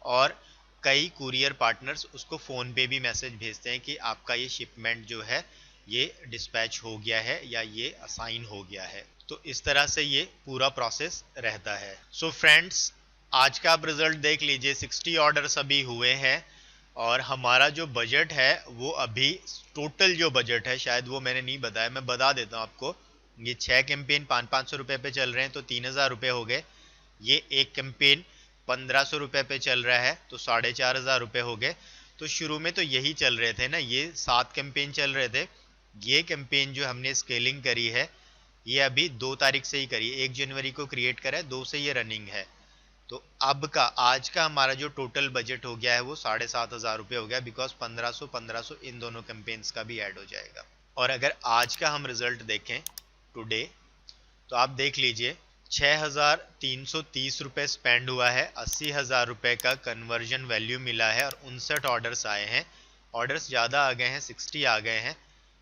और कई कुरियर पार्टनर्स उसको फ़ोन पे भी मैसेज भेजते हैं कि आपका ये शिपमेंट जो है ये डिस्पैच हो गया है या ये असाइन हो गया है। तो इस तरह से ये पूरा प्रोसेस रहता है। सो फ्रेंड्स, आज का आप रिजल्ट देख लीजिए, 60 ऑर्डर्स अभी हुए हैं और हमारा जो बजट है वो अभी टोटल जो बजट है, शायद वो मैंने नहीं बताया, मैं बता देता हूँ आपको। ये 6 कैंपेन 500 रुपये पे चल रहे हैं तो 3000 रुपये हो गए। ये एक कैंपेन 1500 रुपये पे चल रहा है तो 4500 रुपये हो गए। तो शुरू में तो यही चल रहे थे ना, ये 7 कैंपेन चल रहे थे। ये कैंपेन जो हमने स्केलिंग करी है ये अभी 2 तारीख से ही करी है, 1 जनवरी को क्रिएट करा है, 2 से ये रनिंग है। तो अब का आज का हमारा जो टोटल बजट हो गया है वो 7500 रुपये हो गया, बिकॉज 1500 इन दोनों कैंपेन्स का भी ऐड हो जाएगा। और अगर आज का हम रिजल्ट देखें टुडे, तो आप देख लीजिए 6330 रुपये स्पेंड हुआ है, 80,000 रुपये का कन्वर्जन वैल्यू मिला है और 59 ऑर्डर्स आए हैं। ऑर्डर्स ज़्यादा आ गए हैं, 60 आ गए हैं,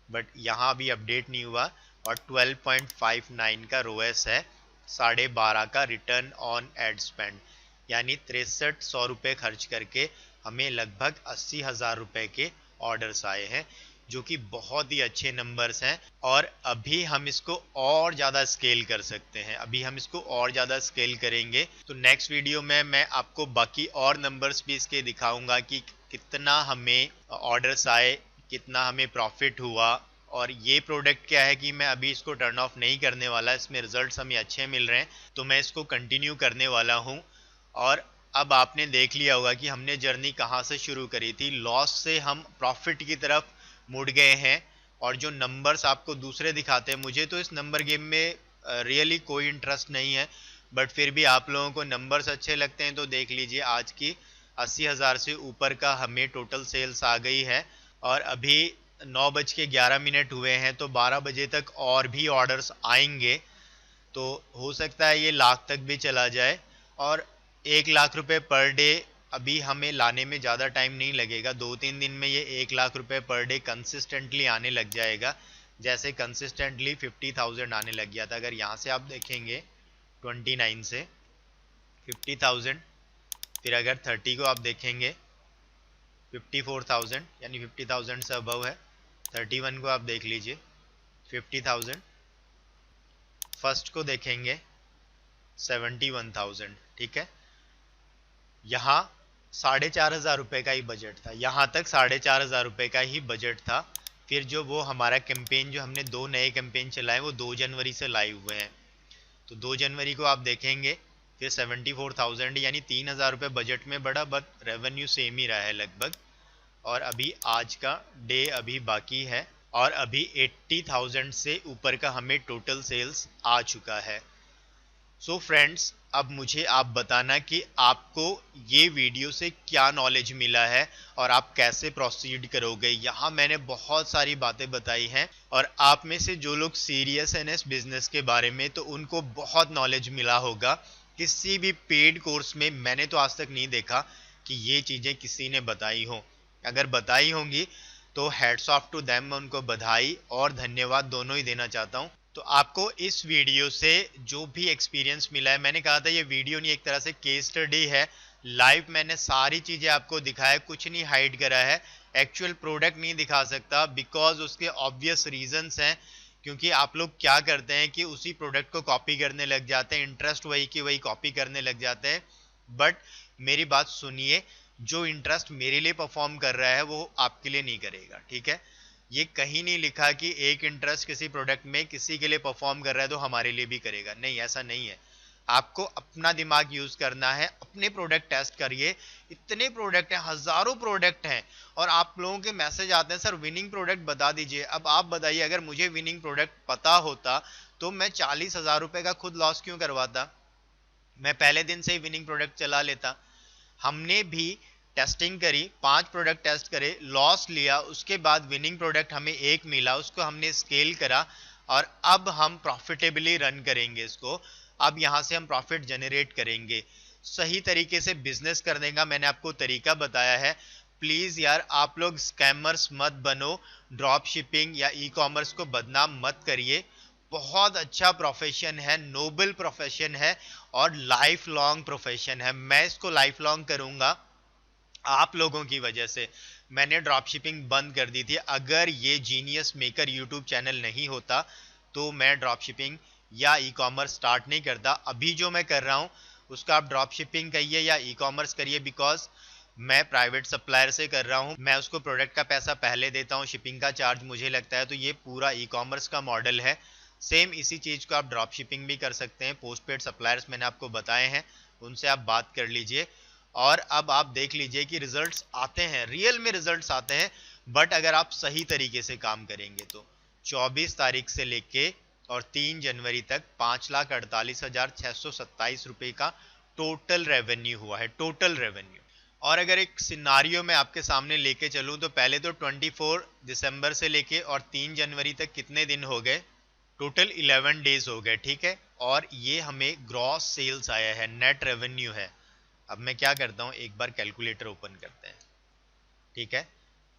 बट यहाँ अभी अपडेट नहीं हुआ। और 12.59 का रोएस है, 12.5 का रिटर्न ऑन एड स्पेंड, यानी 6300 रुपये खर्च करके हमें लगभग 80,000 रुपये के ऑर्डर्स आए हैं, जो कि बहुत ही अच्छे नंबर्स हैं। और अभी हम इसको और ज़्यादा स्केल कर सकते हैं, अभी हम इसको और ज़्यादा स्केल करेंगे। तो नेक्स्ट वीडियो में मैं आपको बाकी और नंबर्स भी इसके दिखाऊंगा कि कितना हमें ऑर्डर्स आए, कितना हमें प्रॉफिट हुआ। और ये प्रोडक्ट क्या है कि मैं अभी इसको टर्न ऑफ नहीं करने वाला, इसमें रिजल्ट्स हमें अच्छे मिल रहे हैं तो मैं इसको कंटिन्यू करने वाला हूँ। और अब आपने देख लिया होगा कि हमने जर्नी कहाँ से शुरू करी थी, लॉस से हम प्रॉफिट की तरफ मुड़ गए हैं। और जो नंबर्स आपको दूसरे दिखाते हैं, मुझे तो इस नंबर गेम में रियली कोई इंटरेस्ट नहीं है, बट फिर भी आप लोगों को नंबर्स अच्छे लगते हैं तो देख लीजिए, आज की 80,000 से ऊपर का हमें टोटल सेल्स आ गई है। और अभी 9:11 हुए हैं तो 12 बजे तक और भी ऑर्डर्स आएंगे, तो हो सकता है ये लाख तक भी चला जाए। और 1 लाख रुपए पर डे अभी हमें लाने में ज़्यादा टाइम नहीं लगेगा, 2-3 दिन में ये 1 लाख रुपए पर डे कंसिस्टेंटली आने लग जाएगा, जैसे कंसिस्टेंटली 50,000 आने लग गया था। अगर यहाँ से आप देखेंगे 29 से 50,000, फिर अगर 30 को आप देखेंगे 54,000, यानी 50,000 से अबव है। 31 को आप देख लीजिए 50,000, फर्स्ट को देखेंगे 71,000, ठीक है। यहाँ 4,500 रुपये का ही बजट था, यहाँ तक 4,500 रुपये का ही बजट था। फिर जो वो हमारा कैंपेन, जो हमने 2 नए कैंपेन चलाए वो 2 जनवरी से लाइव हुए हैं, तो 2 जनवरी को आप देखेंगे फिर 74,000, यानी 3,000 रुपये बजट में बढ़ा, बट रेवेन्यू सेम ही रहा है लगभग। और अभी आज का डे अभी बाकी है और अभी 80,000 से ऊपर का हमें टोटल सेल्स आ चुका है। सो फ्रेंड्स, अब मुझे आप बताना कि आपको ये वीडियो से क्या नॉलेज मिला है और आप कैसे प्रोसीड करोगे। यहाँ मैंने बहुत सारी बातें बताई हैं और आप में से जो लोग सीरियस हैं इस बिजनेस के बारे में, तो उनको बहुत नॉलेज मिला होगा। किसी भी पेड कोर्स में मैंने तो आज तक नहीं देखा कि ये चीज़ें किसी ने बताई हो। अगर बताई होंगी तो हैट्स ऑफ टू देम, मैं उनको बधाई और धन्यवाद दोनों ही देना चाहता हूँ। तो आपको इस वीडियो से जो भी एक्सपीरियंस मिला है, मैंने कहा था ये वीडियो नहीं, एक तरह से केस स्टडी है, लाइव मैंने सारी चीज़ें आपको दिखाया, कुछ नहीं हाइड करा है। एक्चुअल प्रोडक्ट नहीं दिखा सकता बिकॉज उसके ऑब्वियस रीजंस हैं, क्योंकि आप लोग क्या करते हैं कि उसी प्रोडक्ट को कॉपी करने लग जाते हैं, इंटरेस्ट वही की वही कॉपी करने लग जाते हैं। बट मेरी बात सुनिए, जो इंटरेस्ट मेरे लिए परफॉर्म कर रहा है वो आपके लिए नहीं करेगा, ठीक है। ये कहीं नहीं लिखा कि एक इंटरेस्ट किसी प्रोडक्ट में किसी के लिए परफॉर्म कर रहा है तो हमारे लिए भी करेगा, नहीं, ऐसा नहीं है। आपको अपना दिमाग यूज करना है, अपने प्रोडक्ट टेस्ट करिए। इतने प्रोडक्ट हैं, हजारों प्रोडक्ट हैं, और आप लोगों के मैसेज आते हैं सर विनिंग प्रोडक्ट बता दीजिए। अब आप बताइए, अगर मुझे विनिंग प्रोडक्ट पता होता तो मैं 40,000 रुपए का खुद लॉस क्यों करवाता, मैं पहले दिन से ही विनिंग प्रोडक्ट चला लेता। हमने भी टेस्टिंग करी, 5 प्रोडक्ट टेस्ट करे, लॉस लिया, उसके बाद विनिंग प्रोडक्ट हमें एक मिला, उसको हमने स्केल करा और अब हम प्रॉफिटेबली रन करेंगे इसको। अब यहाँ से हम प्रॉफिट जनरेट करेंगे। सही तरीके से बिजनेस करने का मैंने आपको तरीका बताया है। प्लीज यार, आप लोग स्कैमर्स मत बनो, ड्रॉप शिपिंग या ई कॉमर्स को बदनाम मत करिए। बहुत अच्छा प्रोफेशन है, नोबल प्रोफेशन है और लाइफ लॉन्ग प्रोफेशन है। मैं इसको लाइफ लॉन्ग करूंगा आप लोगों की वजह से। मैंने ड्रॉप शिपिंग बंद कर दी थी। अगर ये जीनियस मेकर यूट्यूब चैनल नहीं होता तो मैं ड्रॉप शिपिंग या ई कॉमर्स स्टार्ट नहीं करता। अभी जो मैं कर रहा हूँ उसका आप ड्रॉप शिपिंग कहिए या ई कॉमर्स करिए, बिकॉज मैं प्राइवेट सप्लायर से कर रहा हूँ, मैं उसको प्रोडक्ट का पैसा पहले देता हूँ, शिपिंग का चार्ज मुझे लगता है। तो ये पूरा ई कॉमर्स का मॉडल है। सेम इसी चीज़ को आप ड्रॉप शिपिंग भी कर सकते हैं। पोस्ट पेड सप्लायर्स मैंने आपको बताए हैं, उनसे आप बात कर लीजिए। और अब आप देख लीजिए कि रिजल्ट्स आते हैं, रियल में रिजल्ट्स आते हैं। बट अगर आप सही तरीके से काम करेंगे तो 24 तारीख से लेके और 3 जनवरी तक 5,48,627 रुपए का टोटल रेवेन्यू हुआ है, टोटल रेवेन्यू। और अगर एक सिनारियो में आपके सामने लेके चलूं तो पहले तो 24 दिसंबर से लेके और 3 जनवरी तक कितने दिन हो गए, टोटल 11 डेज हो गए, ठीक है। और ये हमें ग्रॉस सेल्स आया है, नेट रेवेन्यू है। अब मैं क्या करता हूं, एक बार कैलकुलेटर ओपन करते हैं, ठीक है।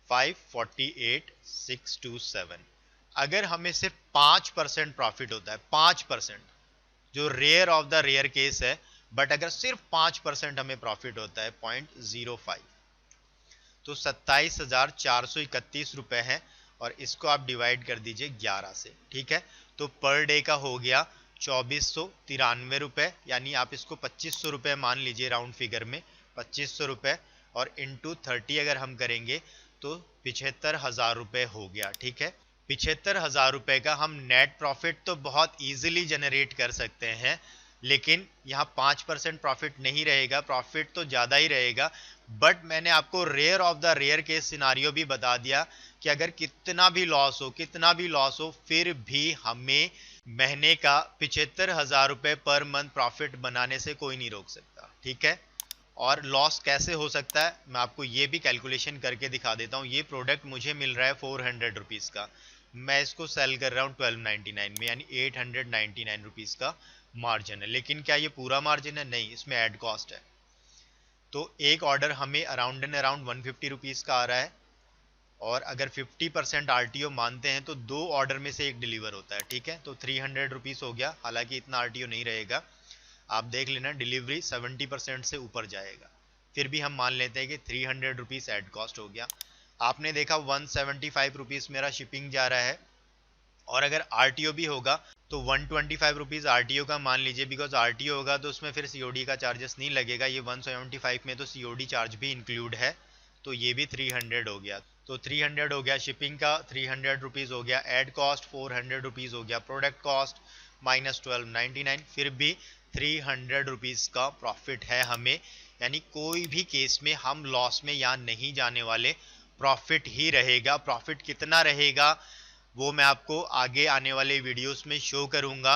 548,627, अगर हमें सिर्फ 5% प्रॉफिट होता है, 5%, जो rare of the rare case है, बट अगर सिर्फ 5% हमें प्रॉफिट होता है 0.05, तो 27,431 रुपए है। और इसको आप डिवाइड कर दीजिए 11 से, ठीक है। तो पर डे का हो गया 2493 रुपए, यानी आप इसको 2500 रुपए मान लीजिए राउंड फिगर में, 2500 रुपए। और इंटू 30 अगर हम करेंगे तो 75,000 रुपए हो गया, ठीक है। 75,000 रुपए का हम नेट प्रॉफिट तो बहुत इजीली जनरेट कर सकते हैं, लेकिन यहाँ 5% प्रॉफिट नहीं रहेगा, प्रॉफिट तो ज़्यादा ही रहेगा। बट मैंने आपको rare of the rare case scenario भी बता दिया कि अगर कितना भी लॉस हो, कितना भी लॉस हो, फिर भी हमें महीने का 75,000 रुपए पर मंथ प्रॉफिट बनाने से कोई नहीं रोक सकता, ठीक है। और लॉस कैसे हो सकता है मैं आपको ये भी कैलकुलेशन करके दिखा देता हूँ। ये प्रोडक्ट मुझे मिल रहा है 400 रुपीज़ का, मैं इसको सेल कर रहा हूँ 1299 में, यानी 899 रुपीज़ का मार्जिन है। लेकिन क्या ये पूरा मार्जिन है? नहीं, इसमें ऐड कॉस्ट है। तो एक ऑर्डर हमें अराउंड एंड अराउंड 150 रुपीज़ का आ रहा है। और अगर 50% आरटीओ मानते हैं तो 2 ऑर्डर में से एक डिलीवर होता है, ठीक है। तो 300 रुपीज़ हो गया, हालांकि इतना आरटीओ नहीं रहेगा। आप देख लेना डिलीवरी 70% से ऊपर जाएगा, फिर भी हम मान लेते हैं कि 300 रुपीज़ एड कॉस्ट हो गया। आपने देखा 175 रुपीज़ मेरा शिपिंग जा रहा है। और अगर आरटीओ भी होगा तो 125 रुपीज़ आरटीओ का मान लीजिए, बिकॉज आरटीओ होगा तो उसमें फिर सीओडी का चार्जेस नहीं लगेगा। ये 175 में तो सीओडी चार्ज भी इंक्लूड है, तो ये भी 300 हो गया। तो 300 हो गया शिपिंग का, 300 रुपीज़ हो गया एड कॉस्ट, 400 रुपीज़ हो गया प्रोडक्ट कॉस्ट, माइनस 1299, फिर भी 300 रुपीज़ का प्रॉफिट है हमें। यानी कोई भी केस में हम लॉस में यहाँ नहीं जाने वाले, प्रॉफिट ही रहेगा। प्रॉफिट कितना रहेगा वो मैं आपको आगे आने वाले वीडियोस में शो करूंगा।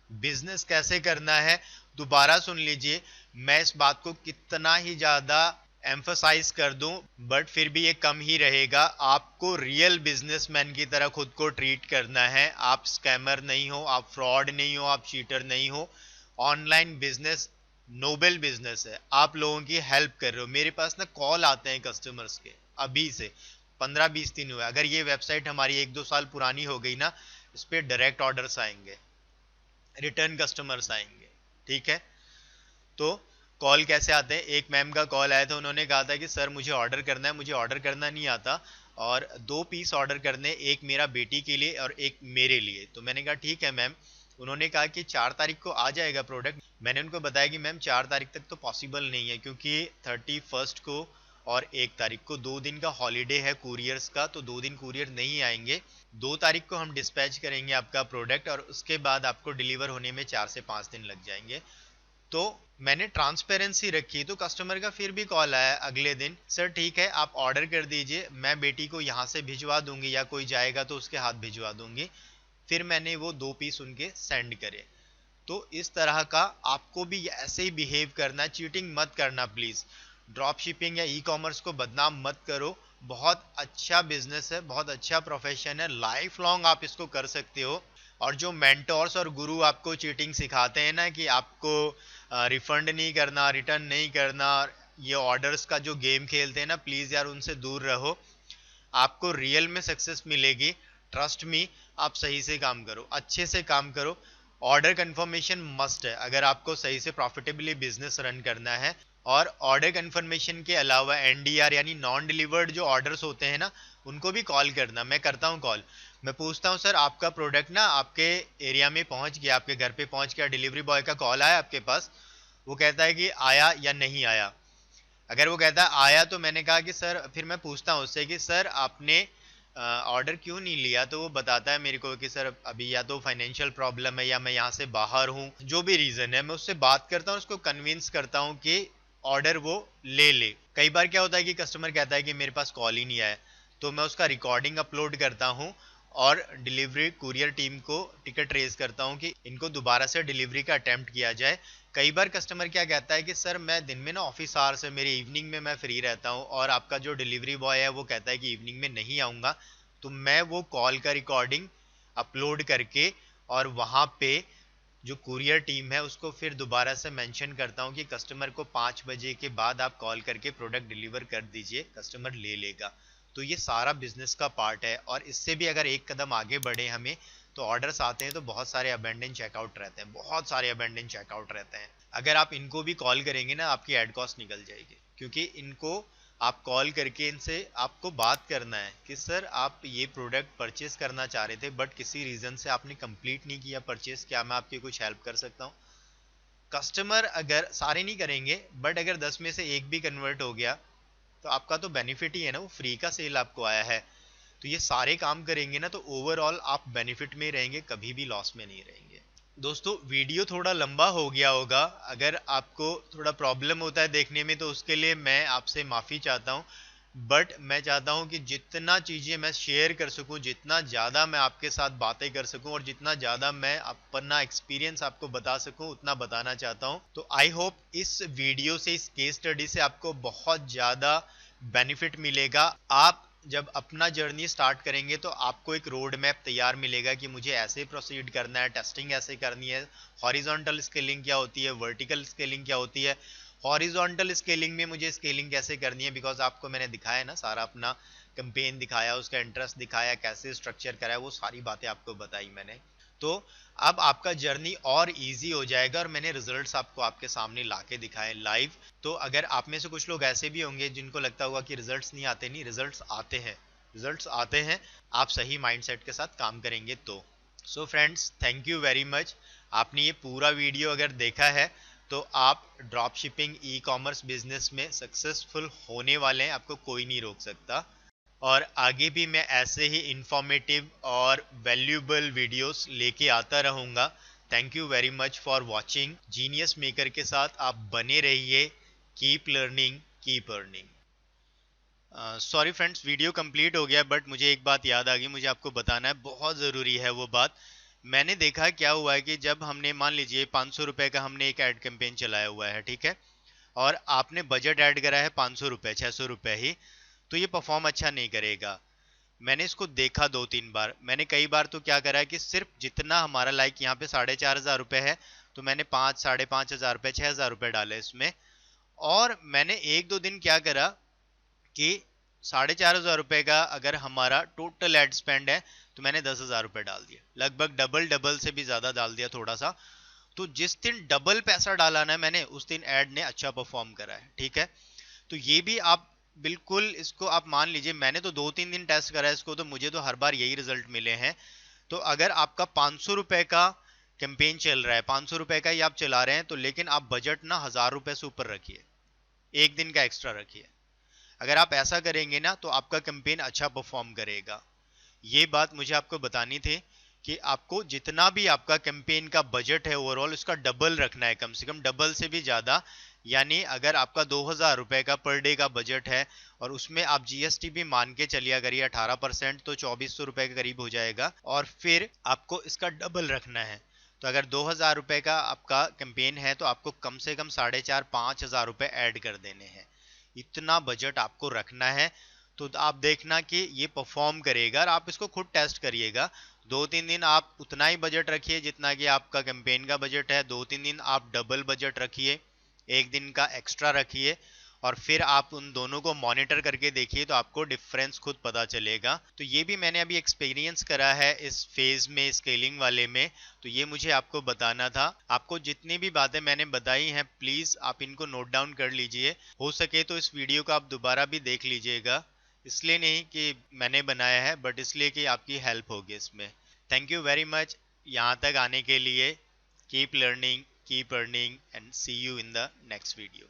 बिजनेस कैसे करना है दोबारा सुन लीजिए, मैं इस बात को कितना ही ज्यादा एम्फसाइज कर दूं बट फिर भी ये कम ही रहेगा। आपको रियल बिजनेसमैन की तरह खुद को ट्रीट करना है। आप स्कैमर नहीं हो, आप फ्रॉड नहीं हो, आप चीटर नहीं हो। ऑनलाइन बिजनेस नोबल बिजनेस है, आप लोगों की हेल्प कर रहे हो। मेरे पास ना कॉल आते हैं कस्टमर्स के, अभी से 15-20 दिन हुए। अगर ये वेबसाइट हमारी 1-2 साल पुरानी हो गई ना, इस पर डायरेक्ट ऑर्डर्स आएंगे, रिटर्न कस्टमर्स आएंगे, ठीक है। तो कॉल कैसे आते हैं, एक मैम का कॉल आया था, उन्होंने कहा था कि सर मुझे ऑर्डर करना है, मुझे ऑर्डर करना नहीं आता, और 2 पीस ऑर्डर करने, एक मेरा बेटी के लिए और एक मेरे लिए। तो मैंने कहा ठीक है मैम। उन्होंने कहा कि 4 तारीख को आ जाएगा प्रोडक्ट। मैंने उनको बताया कि मैम 4 तारीख तक तो पॉसिबल नहीं है, क्योंकि 31 को और 1 तारीख को 2 दिन का हॉलीडे है कुरियर्स का, तो 2 दिन कुरियर नहीं आएंगे। 2 तारीख को हम डिस्पैच करेंगे आपका प्रोडक्ट और उसके बाद आपको डिलीवर होने में 4 से 5 दिन लग जाएंगे। तो मैंने ट्रांसपेरेंसी रखी, तो कस्टमर का फिर भी कॉल आया अगले दिन, सर ठीक है आप ऑर्डर कर दीजिए, मैं बेटी को यहाँ से भिजवा दूंगी या कोई जाएगा तो उसके हाथ भिजवा दूंगी। फिर मैंने वो 2 पीस उनके सेंड करे। तो इस तरह का आपको भी ऐसे ही बिहेव करना, चीटिंग मत करना प्लीज। ड्रॉप शिपिंग या ई कॉमर्स को बदनाम मत करो। बहुत अच्छा बिजनेस है, बहुत अच्छा प्रोफेशन है, लाइफ लॉन्ग आप इसको कर सकते हो। और जो मेंटोर्स और गुरु आपको चीटिंग सिखाते हैं ना कि आपको रिफंड नहीं करना, रिटर्न नहीं करना, ये ऑर्डर्स का जो गेम खेलते हैं ना, प्लीज यार उनसे दूर रहो। आपको रियल में सक्सेस मिलेगी, ट्रस्ट मी। आप सही से काम करो, अच्छे से काम करो। ऑर्डर कंफर्मेशन मस्ट है अगर आपको सही से प्रॉफिटेबली बिजनेस रन करना है। और ऑर्डर कंफर्मेशन के अलावा NDR यानी नॉन डिलीवर्ड जो ऑर्डर्स होते हैं ना, उनको भी कॉल करना। मैं करता हूँ कॉल, मैं पूछता हूँ सर आपका प्रोडक्ट ना आपके एरिया में पहुंच गया, आपके घर पे पहुंच गया, डिलीवरी बॉय का कॉल आया आपके पास? वो कहता है कि आया या नहीं आया। अगर वो कहता है आया तो मैंने कहा कि सर, फिर मैं पूछता हूँ उससे कि सर आपने ऑर्डर क्यों नहीं लिया? तो वो बताता है मेरे को कि सर अभी या तो फाइनेंशियल प्रॉब्लम है या मैं यहाँ से बाहर हूँ, जो भी रीजन है। मैं उससे बात करता हूँ, उसको कन्विंस करता हूँ कि ऑर्डर वो ले ले। कई बार क्या होता है कि कस्टमर कहता है कि मेरे पास कॉल ही नहीं आया, तो मैं उसका रिकॉर्डिंग अपलोड करता हूँ और डिलीवरी कुरियर टीम को टिकट रेज करता हूँ कि इनको दोबारा से डिलीवरी का अटेम्प्ट किया जाए। कई बार कस्टमर क्या कहता है कि सर मैं दिन में ना ऑफिस आवर्स है मेरे, इवनिंग में मैं फ्री रहता हूँ और आपका जो डिलीवरी बॉय है वो कहता है कि इवनिंग में नहीं आऊँगा। तो मैं वो कॉल का रिकॉर्डिंग अपलोड करके और वहाँ पे जो कुरियर टीम है उसको फिर दोबारा से मेंशन करता हूँ कि कस्टमर को 5 बजे के बाद आप कॉल करके प्रोडक्ट डिलीवर कर दीजिए, कस्टमर ले लेगा। तो ये सारा बिजनेस का पार्ट है। और इससे भी अगर एक कदम आगे बढ़े हमें, तो ऑर्डर्स आते हैं तो बहुत सारे अबेंडन चेकआउट रहते हैं, बहुत सारे अबेंडन चेकआउट रहते हैं। अगर आप इनको भी कॉल करेंगे ना, आपकी एड कॉस्ट निकल जाएगी, क्योंकि इनको आप कॉल करके इनसे आपको बात करना है कि सर आप ये प्रोडक्ट परचेस करना चाह रहे थे बट किसी रीज़न से आपने कंप्लीट नहीं किया परचेस, क्या मैं आपकी कुछ हेल्प कर सकता हूँ? कस्टमर अगर सारे नहीं करेंगे बट अगर 10 में से एक भी कन्वर्ट हो गया तो आपका तो बेनिफिट ही है ना, वो फ्री का सेल आपको आया है। तो ये सारे काम करेंगे ना तो ओवरऑल आप बेनिफिट में रहेंगे, कभी भी लॉस में नहीं रहेंगे। दोस्तों वीडियो थोड़ा लंबा हो गया होगा, अगर आपको थोड़ा प्रॉब्लम होता है देखने में तो उसके लिए मैं आपसे माफ़ी चाहता हूँ। बट मैं चाहता हूँ कि जितना चीज़ें मैं शेयर कर सकूँ, जितना ज़्यादा मैं आपके साथ बातें कर सकूँ और जितना ज़्यादा मैं अपना एक्सपीरियंस आपको बता सकूँ उतना बताना चाहता हूँ। तो आई होप इस वीडियो से, इस केस स्टडी से आपको बहुत ज़्यादा बेनिफिट मिलेगा। आप जब अपना जर्नी स्टार्ट करेंगे तो आपको एक रोड मैप तैयार मिलेगा कि मुझे ऐसे प्रोसीड करना है, टेस्टिंग ऐसे करनी है, हॉरिजॉन्टल स्केलिंग क्या होती है, वर्टिकल स्केलिंग क्या होती है। हॉरिजॉन्टल स्केलिंग में मुझे स्केलिंग कैसे करनी है, बिकॉज आपको मैंने दिखाया ना सारा, अपना कैंपेन दिखाया, उसका इंटरेस्ट दिखाया, कैसे स्ट्रक्चर करा है, वो सारी बातें आपको बताई मैंने। तो अब आपका जर्नी और इजी हो जाएगा और मैंने रिजल्ट्स आपको आपके सामने लाके दिखाए लाइव। तो अगर आप में से कुछ लोग ऐसे भी होंगे जिनको लगता होगा कि रिजल्ट्स नहीं आते, नहीं, रिजल्ट्स आते हैं, रिजल्ट्स आते हैं, आप सही माइंडसेट के साथ काम करेंगे तो। So friends, thank you very much. आपने ये पूरा वीडियो अगर देखा है तो आप drop shipping e commerce business में सक्सेसफुल होने वाले हैं, आपको कोई नहीं रोक सकता। और आगे भी मैं ऐसे ही इंफॉर्मेटिव और वैल्यूएबल वीडियोस लेके आता रहूँगा। Thank you very much for watching. Genius maker के साथ आप बने रहिए। Keep learning, keep earning. Sorry friends, video complete हो गया बट मुझे एक बात याद आ गई, मुझे आपको बताना है, बहुत ज़रूरी है वो बात। मैंने देखा क्या हुआ है कि जब हमने, मान लीजिए 500 रुपये का हमने एक ऐड कैंपेन चलाया हुआ है, ठीक है, और आपने बजट ऐड करा है 500 रुपये, 600 रुपये ही, तो ये परफॉर्म अच्छा नहीं करेगा। मैंने इसको देखा 2-3 बार। मैंने कई बार तो क्या करा है कि सिर्फ जितना हमारा लाइक यहाँ पे 4,500 रुपये है, तो मैंने 5-5,500 रुपये, 6,000 रुपये डाले इसमें। और मैंने 1-2 दिन क्या करा कि 4,500 रुपये का अगर हमारा टोटल एड स्पेंड है तो मैंने 10,000 रुपये डाल दिया, लगभग डबल, डबल से भी ज़्यादा डाल दिया थोड़ा सा। तो जिस दिन डबल पैसा डाला ना मैंने, उस दिन ऐड ने अच्छा परफॉर्म करा है, ठीक है। तो ये भी आप बिल्कुल इसको आप मान लीजिए, मैंने तो 2-3 दिन टेस्ट करा है इसको, तो मुझे तो हर बार यही रिजल्ट मिले हैं। तो अगर आपका 500 रुपए का कैंपेन चल रहा है, 500 रुपए का ही आप चला रहे हैं, तो लेकिन आप बजट ना 1,000 रुपए से ऊपर रखिए, एक दिन का एक्स्ट्रा रखिए। अगर आप ऐसा करेंगे ना तो आपका कैंपेन अच्छा परफॉर्म करेगा। ये बात मुझे आपको बतानी थी कि आपको जितना भी आपका कैंपेन का बजट है ओवरऑल, उसका डबल रखना है, कम से कम डबल से भी ज़्यादा। यानी अगर आपका 2,000 रुपये का पर डे का बजट है और उसमें आप जीएसटी भी मान के चलिए करिए 18%, तो 2,400 रुपये के करीब हो जाएगा। और फिर आपको इसका डबल रखना है। तो अगर 2,000 रुपये का आपका कैंपेन है तो आपको कम से कम 4,500-5,000 रुपये ऐड कर देने हैं। इतना बजट आपको रखना है। तो आप देखना कि ये परफॉर्म करेगा और आप इसको खुद टेस्ट करिएगा। 2-3 दिन आप उतना ही बजट रखिए जितना कि आपका कैंपेन का बजट है, 2-3 दिन आप डबल बजट रखिए, एक दिन का एक्स्ट्रा रखिए, और फिर आप उन दोनों को मॉनिटर करके देखिए तो आपको डिफरेंस खुद पता चलेगा। तो ये भी मैंने अभी एक्सपीरियंस करा है इस फेज में, स्केलिंग वाले में, तो ये मुझे आपको बताना था। आपको जितनी भी बातें मैंने बताई हैं प्लीज आप इनको नोट डाउन कर लीजिए। हो सके तो इस वीडियो को आप दोबारा भी देख लीजिएगा, इसलिए नहीं कि मैंने बनाया है बट इसलिए कि आपकी हेल्प होगी इसमें। थैंक यू वेरी मच यहाँ तक आने के लिए। Keep learning, keep earning and see you in the next video.